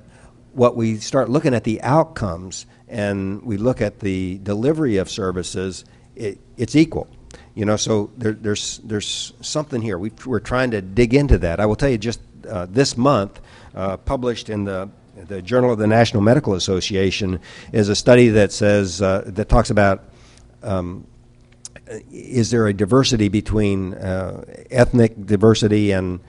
S5: what we start looking at the outcomes and we look at the delivery of services, it's equal. You know, so there's something here. We're trying to dig into that. I will tell you, just this month, published in the Journal of the National Medical Association, is a study that says that talks about is there a diversity between ethnic diversity and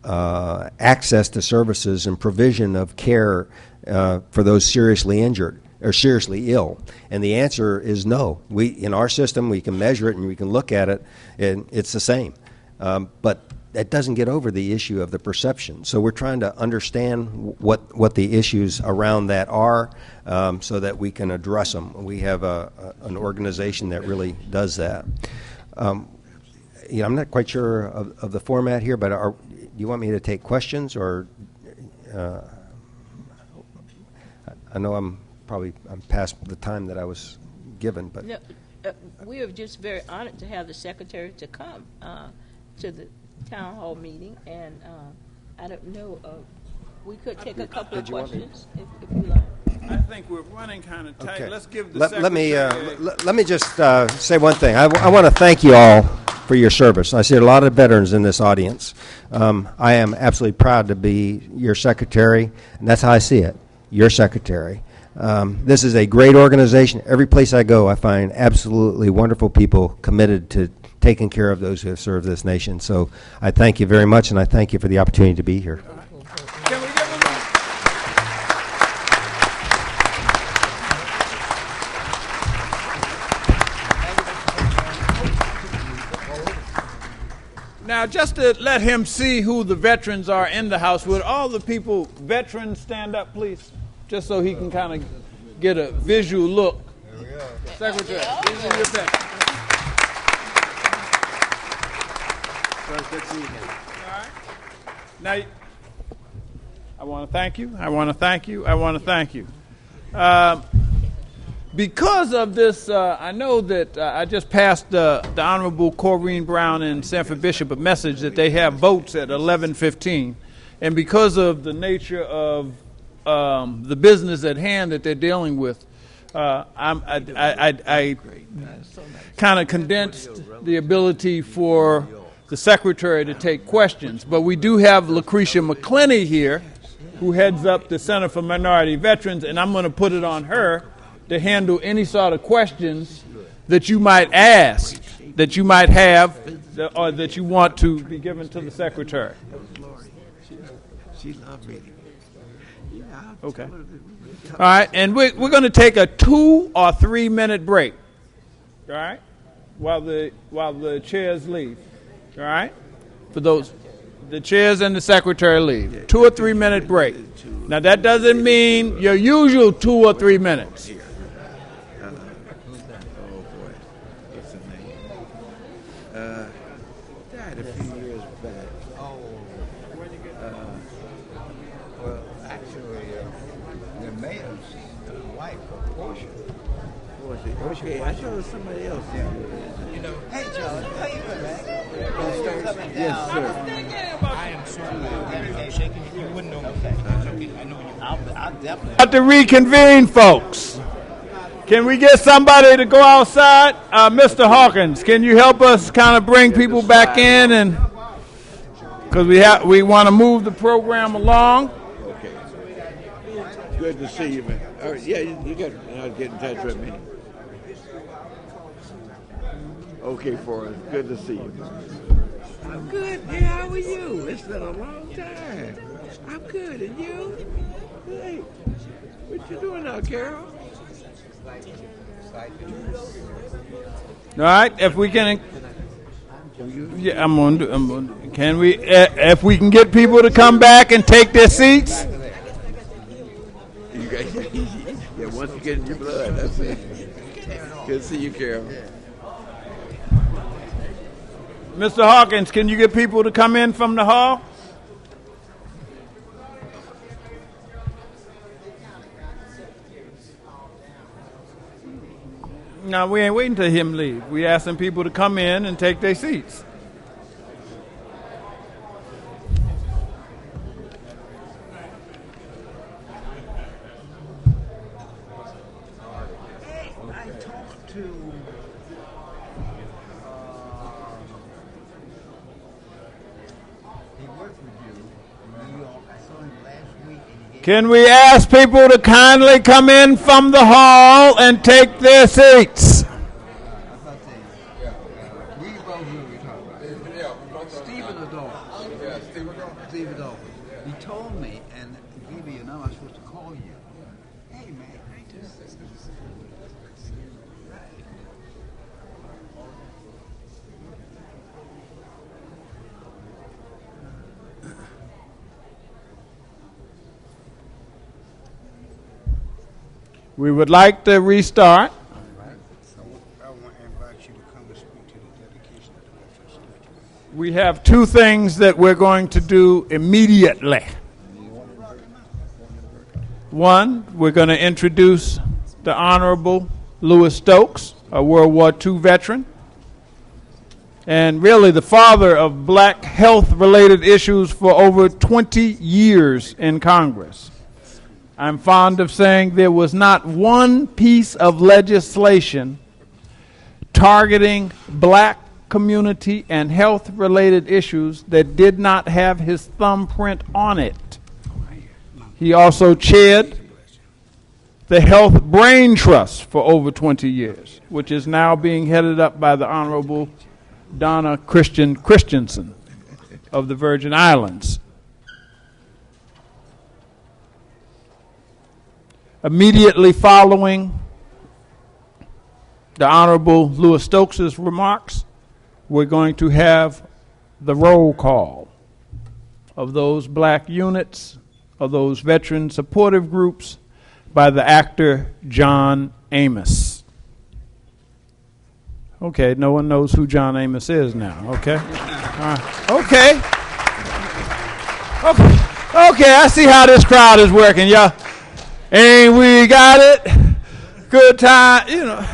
S5: access to services and provision of care for those seriously injured or seriously ill? And the answer is no. In our system, we can measure it and we can look at it, and it's the same. But that doesn't get over the issue of the perception. So we're trying to understand what the issues around that are so that we can address them. We have an organization that really does that. I'm not quite sure of the format here, but do you want me to take questions, or I know I'm past the time that I was given, but
S3: no, we are just very honored to have the secretary to come to the town hall meeting, and I don't know, we could take a couple of questions if you like.
S1: I think we're running kind of tight.
S5: Okay.
S1: Let's give the
S5: let me
S1: secretary
S5: let me just say one thing. I want to thank you all for your service. I see a lot of veterans in this audience. I am absolutely proud to be your secretary, and that's how I see it, your secretary. This is a great organization. Every place I go, I find absolutely wonderful people committed to taking care of those who have served this nation. So I thank you very much, and I thank you for the opportunity to be here.
S1: Can we give them Now, just to let him see who the veterans are in the house, would all the people, veterans, stand up, please? Just so he can kind of get a visual look. There we go. Secretary, these are your veterans. Good to see you again. All right. Now, I want to thank you. I want to thank you. I want to thank you. Because of this, I know that I just passed the Honorable Corrine Brown and Sanford Bishop a message that they have votes at 11:15, and because of the nature of the business at hand that they're dealing with, I kind of condensed the ability for the secretary to take questions. But we do have Lucretia McClenny here, who heads up the Center for Minority Veterans, and I'm going to put it on her to handle any sort of questions that you might ask, that you might have, or that you want to be given to the secretary.
S6: She loved me.
S1: Okay. All right, and we're going to take a 2 or 3 minute break. All right, while the chairs leave. All right, for those, the chairs and the secretary leave. 2 or 3 minute break. Now that doesn't mean your usual 2 or 3 minutes.
S6: Died a few years back. Well, actually, the mayor's wife, Portia. Okay, I thought it was somebody else. You know. Hey, Charlie, how you doing, man? Yes, sir.
S7: I am sorry. I'm shaking. You wouldn't know me. Okay. I know you. I'll definitely.
S1: Have to reconvene, folks. Can we get somebody to go outside? Mr. Hawkins, can you help us kind of bring people back in, and because we want to move the program along.
S6: Okay. Good to see you, man. All right, yeah, you got to get in touch with me. Okay, Forrest. Good to see you. I'm good. Yeah, how are you? It's been a long time. I'm good, and you? Hey, what you doing now, Carol?
S1: All right, if we can, yeah, I'm on. Can we? If we can get people to come back and take their seats.
S6: You guys, yeah, once you get in your blood, that's it. Good to see you, Carol.
S1: Mr. Hawkins, can you get people to come in from the hall? No, we ain't waiting till him leave. We asking people to come in and take their seats.
S6: Hey, I talked to he worked with you in New York. I saw him last week, and he gave
S1: Can we ask people to kindly come in from the hall and take their seats?
S6: Stephen Adolphus. Yeah, Stephen Adolphus. He told me, and gave me your number. I was supposed to call you. Hey, man.
S1: We would like to restart.
S7: I want to invite you to come and speak to the dedication of the veterans statue.
S1: We have 2 things that we're going to do immediately. One, we're going to introduce the Honorable Louis Stokes, a World War II veteran, and really the father of black health-related issues for over 20 years in Congress. I'm fond of saying there was not one piece of legislation targeting black community and health-related issues that did not have his thumbprint on it. He also chaired the Health Braintrust for over 20 years, which is now being headed up by the Honorable Donna Christensen of the Virgin Islands. Immediately following the Honorable Louis Stokes' remarks, we're going to have the roll call of those black units, of those veteran supportive groups, by the actor John Amos. Okay, no one knows who John Amos is now, okay? Okay. Okay, I see how this crowd is working, y'all. Ain't we got it? Good time, you know.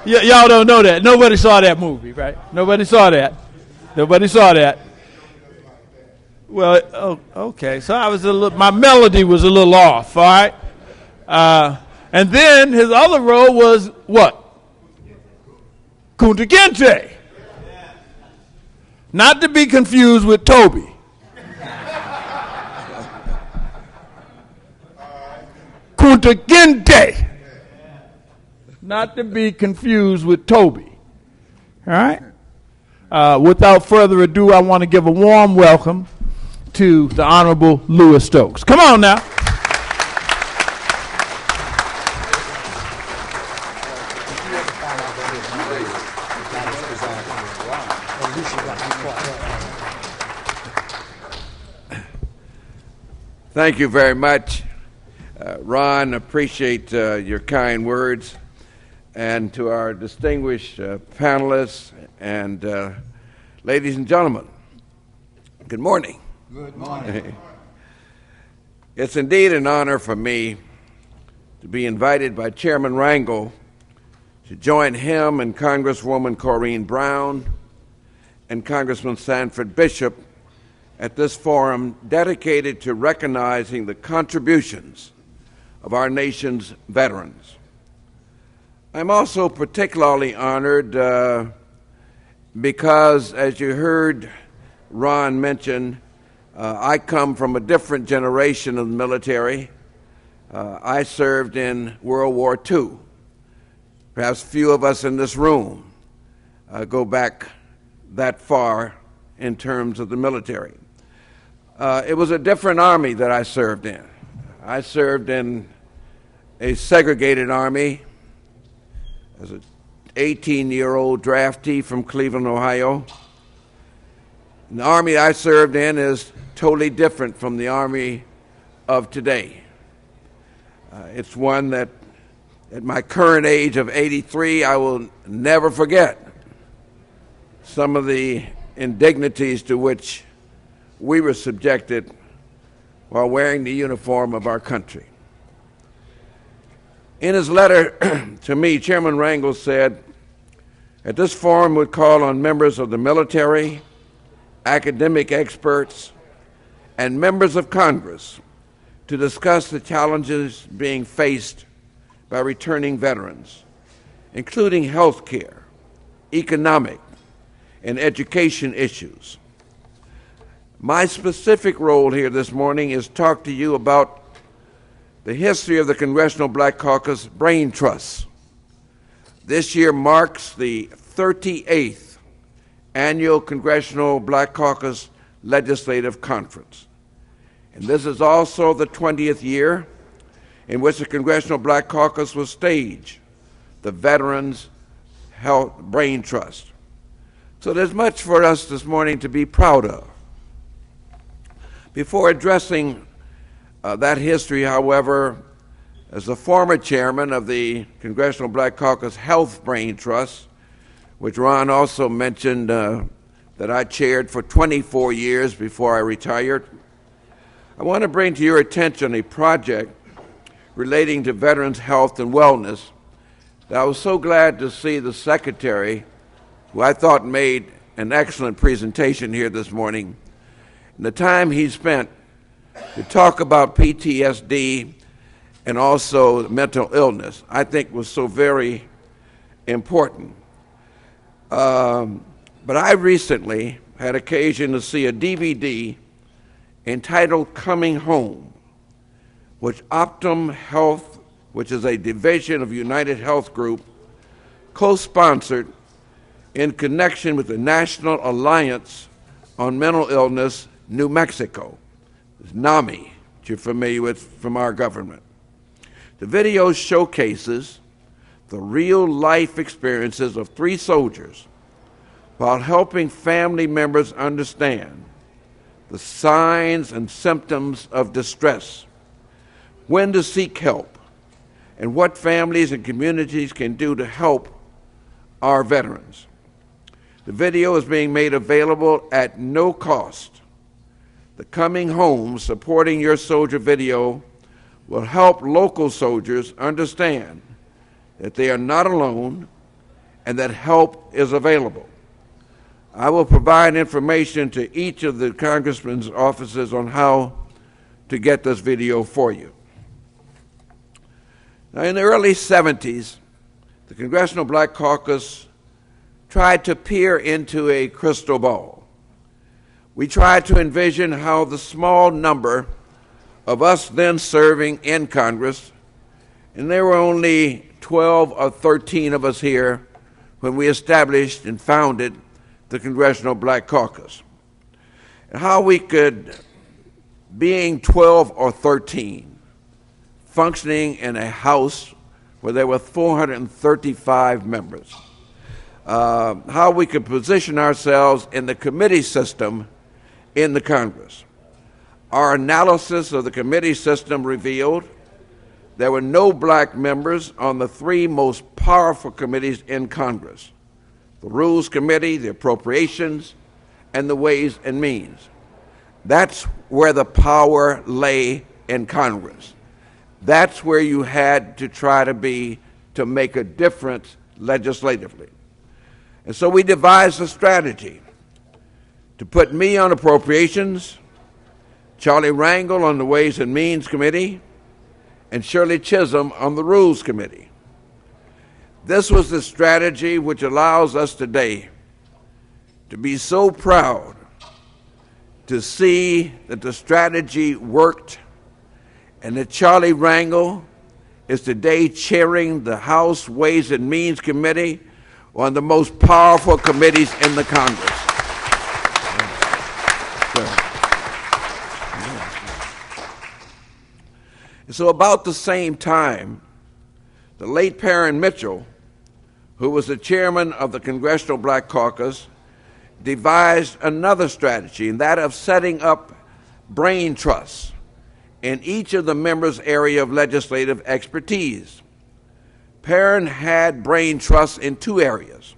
S1: Y'all don't know that. Nobody saw that movie, right? Nobody saw that. Nobody saw that. Well, okay. So I was my melody was a little off, all right? And then his other role was what? Kunta Kinte. Not to be confused with Toby. Kunta Kinte. Not to be confused with Toby. All right? Without further ado, I want to give a warm welcome to the Honorable Louis Stokes. Come on now.
S8: Thank you very much, Ron. Appreciate your kind words. And to our distinguished panelists and ladies and gentlemen, good morning.
S6: Good morning.
S8: It's indeed an honor for me to be invited by Chairman Rangel to join him and Congresswoman Corrine Brown and Congressman Sanford Bishop at this forum dedicated to recognizing the contributions of our nation's veterans. I'm also particularly honored because, as you heard Ron mention, I come from a different generation of the military. I served in World War II. Perhaps few of us in this room go back that far in terms of the military. It was a different army that I served in. I served in a segregated army as an 18-year-old draftee from Cleveland, Ohio. And the army I served in is totally different from the army of today. It's one that, at my current age of 83, I will never forget some of the indignities to which we were subjected while wearing the uniform of our country. In his letter to me, Chairman Rangel said, "At this forum would call on members of the military, academic experts, and members of Congress to discuss the challenges being faced by returning veterans, including health care, economic, and education issues. My specific role here this morning is to talk to you about the history of the Congressional Black Caucus Braintrust. This year marks the 38th annual Congressional Black Caucus Legislative Conference. And this is also the 20th year in which the Congressional Black Caucus will stage the Veterans Health Braintrust. So there's much for us this morning to be proud of. Before addressing that history, however, as the former chairman of the Congressional Black Caucus Health Braintrust, which Ron also mentioned that I chaired for 24 years before I retired, I want to bring to your attention a project relating to veterans' health and wellness that I was so glad to see the secretary, who I thought made an excellent presentation here this morning, and the time he spent to talk about PTSD and also mental illness, I think was so very important. But I recently had occasion to see a DVD entitled Coming Home, which Optum Health, which is a division of United Health Group, co-sponsored in connection with the National Alliance on Mental Illness, New Mexico. It's NAMI, which you're familiar with from our government. The video showcases the real-life experiences of 3 soldiers while helping family members understand the signs and symptoms of distress, when to seek help, and what families and communities can do to help our veterans. The video is being made available at no cost. The Coming Home Supporting Your Soldier video will help local soldiers understand that they are not alone and that help is available. I will provide information to each of the congressman's offices on how to get this video for you. Now, in the early 70s, the Congressional Black Caucus tried to peer into a crystal ball. We tried to envision how the small number of us then serving in Congress, and there were only 12 or 13 of us here when we established and founded the Congressional Black Caucus, and how we could, being 12 or 13, functioning in a House where there were 435 members, how we could position ourselves in the committee system in the Congress. Our analysis of the committee system revealed there were no black members on the three most powerful committees in Congress: the Rules Committee, the Appropriations, and the Ways and Means. That's where the power lay in Congress. That's where you had to try to be to make a difference legislatively. And so we devised a strategy to put me on Appropriations, Charlie Rangel on the Ways and Means Committee, and Shirley Chisholm on the Rules Committee. This was the strategy which allows us today to be so proud to see that the strategy worked, and that Charlie Rangel is today chairing the House Ways and Means Committee, one of the most powerful committees in the Congress. So about the same time, the late Perrin Mitchell, who was the chairman of the Congressional Black Caucus, devised another strategy, and that of setting up Braintrust in each of the members' area of legislative expertise. Perrin had Braintrust in two areas.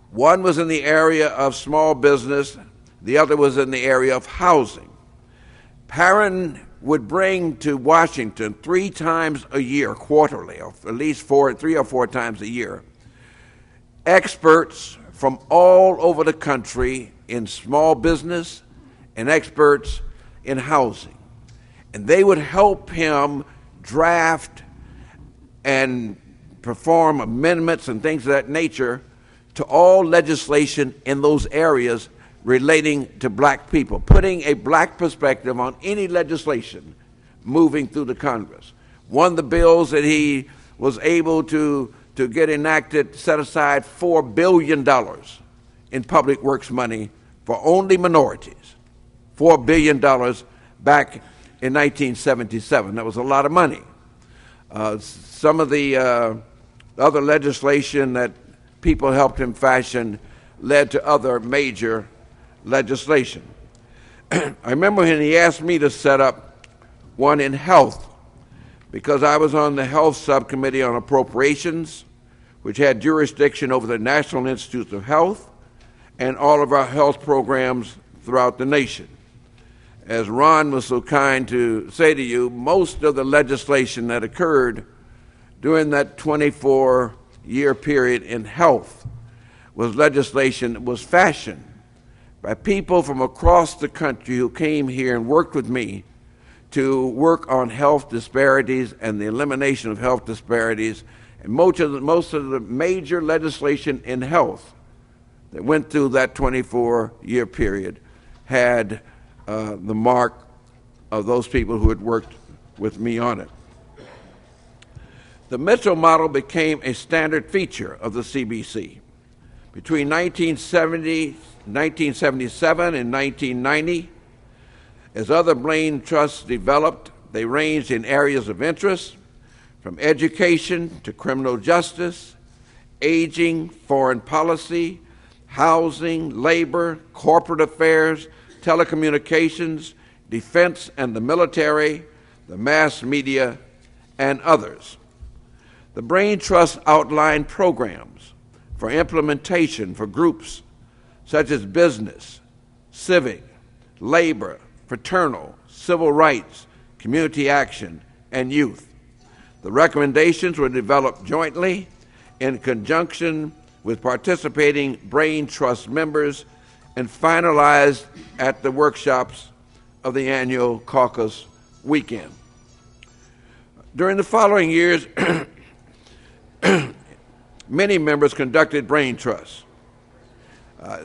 S8: One was in the area of small business, the other was in the area of housing. Perrin would bring to Washington 3 times a year, quarterly, or at least 3 or 4 times a year, experts from all over the country in small business and experts in housing. And they would help him draft and perform amendments and things of that nature to all legislation in those areas relating to black people, putting a black perspective on any legislation moving through the Congress. One of the bills that he was able to get enacted set aside $4 billion in public works money for only minorities. $4 billion back in 1977. That was a lot of money. Some of the other legislation that people helped him fashion led to other major legislation. I remember when he asked me to set up one in health, because I was on the Health Subcommittee on Appropriations, which had jurisdiction over the National Institutes of Health and all of our health programs throughout the nation. As Ron was so kind to say to you, most of the legislation that occurred during that 24-year period in health was legislation that was fashioned by people from across the country who came here and worked with me to work on health disparities and the elimination of health disparities. And most of the major legislation in health that went through that 24-year period had the mark of those people who had worked with me on it. The Mitchell model became a standard feature of the CBC. Between 1977 and 1990, as other Braintrusts developed, they ranged in areas of interest, from education to criminal justice, aging, foreign policy, housing, labor, corporate affairs, telecommunications, defense and the military, the mass media, and others. The Braintrust outlined programs for implementation for groups such as business, civic, labor, fraternal, civil rights, community action, and youth. The recommendations were developed jointly in conjunction with participating Braintrust members and finalized at the workshops of the annual caucus weekend. During the following years, many members conducted Braintrust.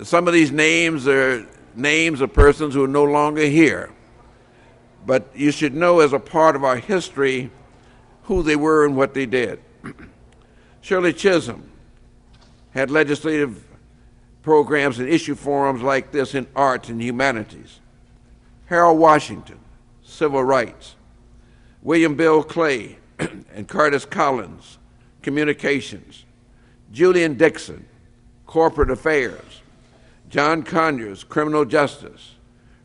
S8: Some of these names are names of persons who are no longer here, but you should know as a part of our history who they were and what they did. Shirley Chisholm had legislative programs and issue forums like this in arts and humanities. Harold Washington, civil rights. William Bill Clay and Curtis Collins, communications. Julian Dixon, corporate affairs. John Conyers, criminal justice.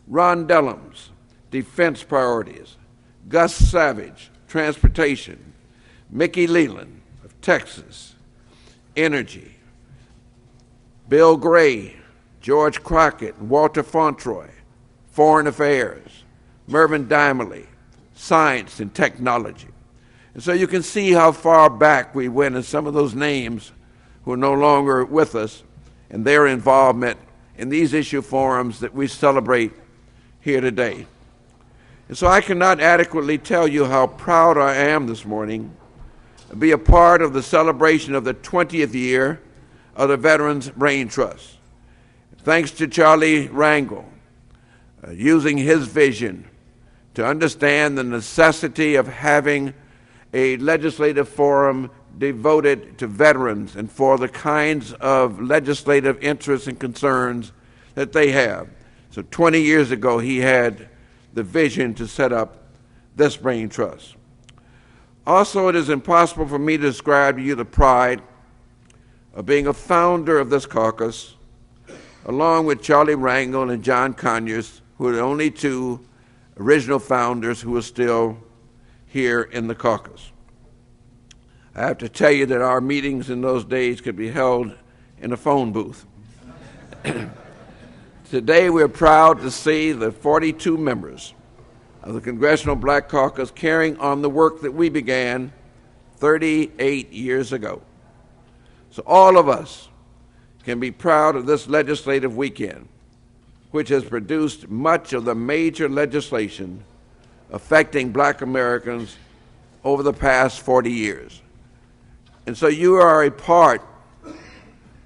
S8: Ron Dellums, defense priorities. Gus Savage, transportation. Mickey Leland of Texas, energy. Bill Gray, George Crockett, and Walter Fauntroy, foreign affairs. Mervyn Dimely, science and technology. And so you can see how far back we went in some of those names who are no longer with us and their involvement in these issue forums that we celebrate here today. And so I cannot adequately tell you how proud I am this morning to be a part of the celebration of the 20th year of the Veterans Braintrust. Thanks to Charlie Rangel, using his vision to understand the necessity of having a legislative forum devoted to veterans and for the kinds of legislative interests and concerns that they have. So 20 years ago, he had the vision to set up this Braintrust. Also, it is impossible for me to describe to you the pride of being a founder of this caucus, along with Charlie Rangel and John Conyers, who are the only two original founders who are still here in the caucus. I have to tell you that our meetings in those days could be held in a phone booth. Today we're proud to see the 42 members of the Congressional Black Caucus carrying on the work that we began 38 years ago. So all of us can be proud of this legislative weekend, which has produced much of the major legislation affecting black Americans over the past 40 years. And so you are a part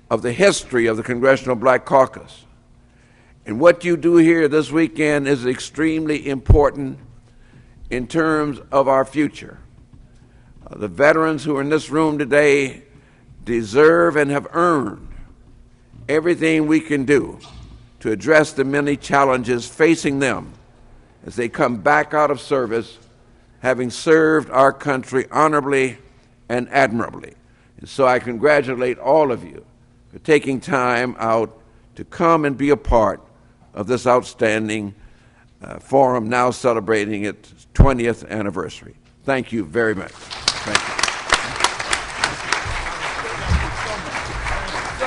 S8: of the history of the Congressional Black Caucus. And what you do here this weekend is extremely important in terms of our future. The veterans who are in this room today deserve and have earned everything we can do to address the many challenges facing them as they come back out of service, having served our country honorably and admirably. And so I congratulate all of you for taking time out to come and be a part of this outstanding forum now celebrating its 20th anniversary. Thank you very much. Thank you.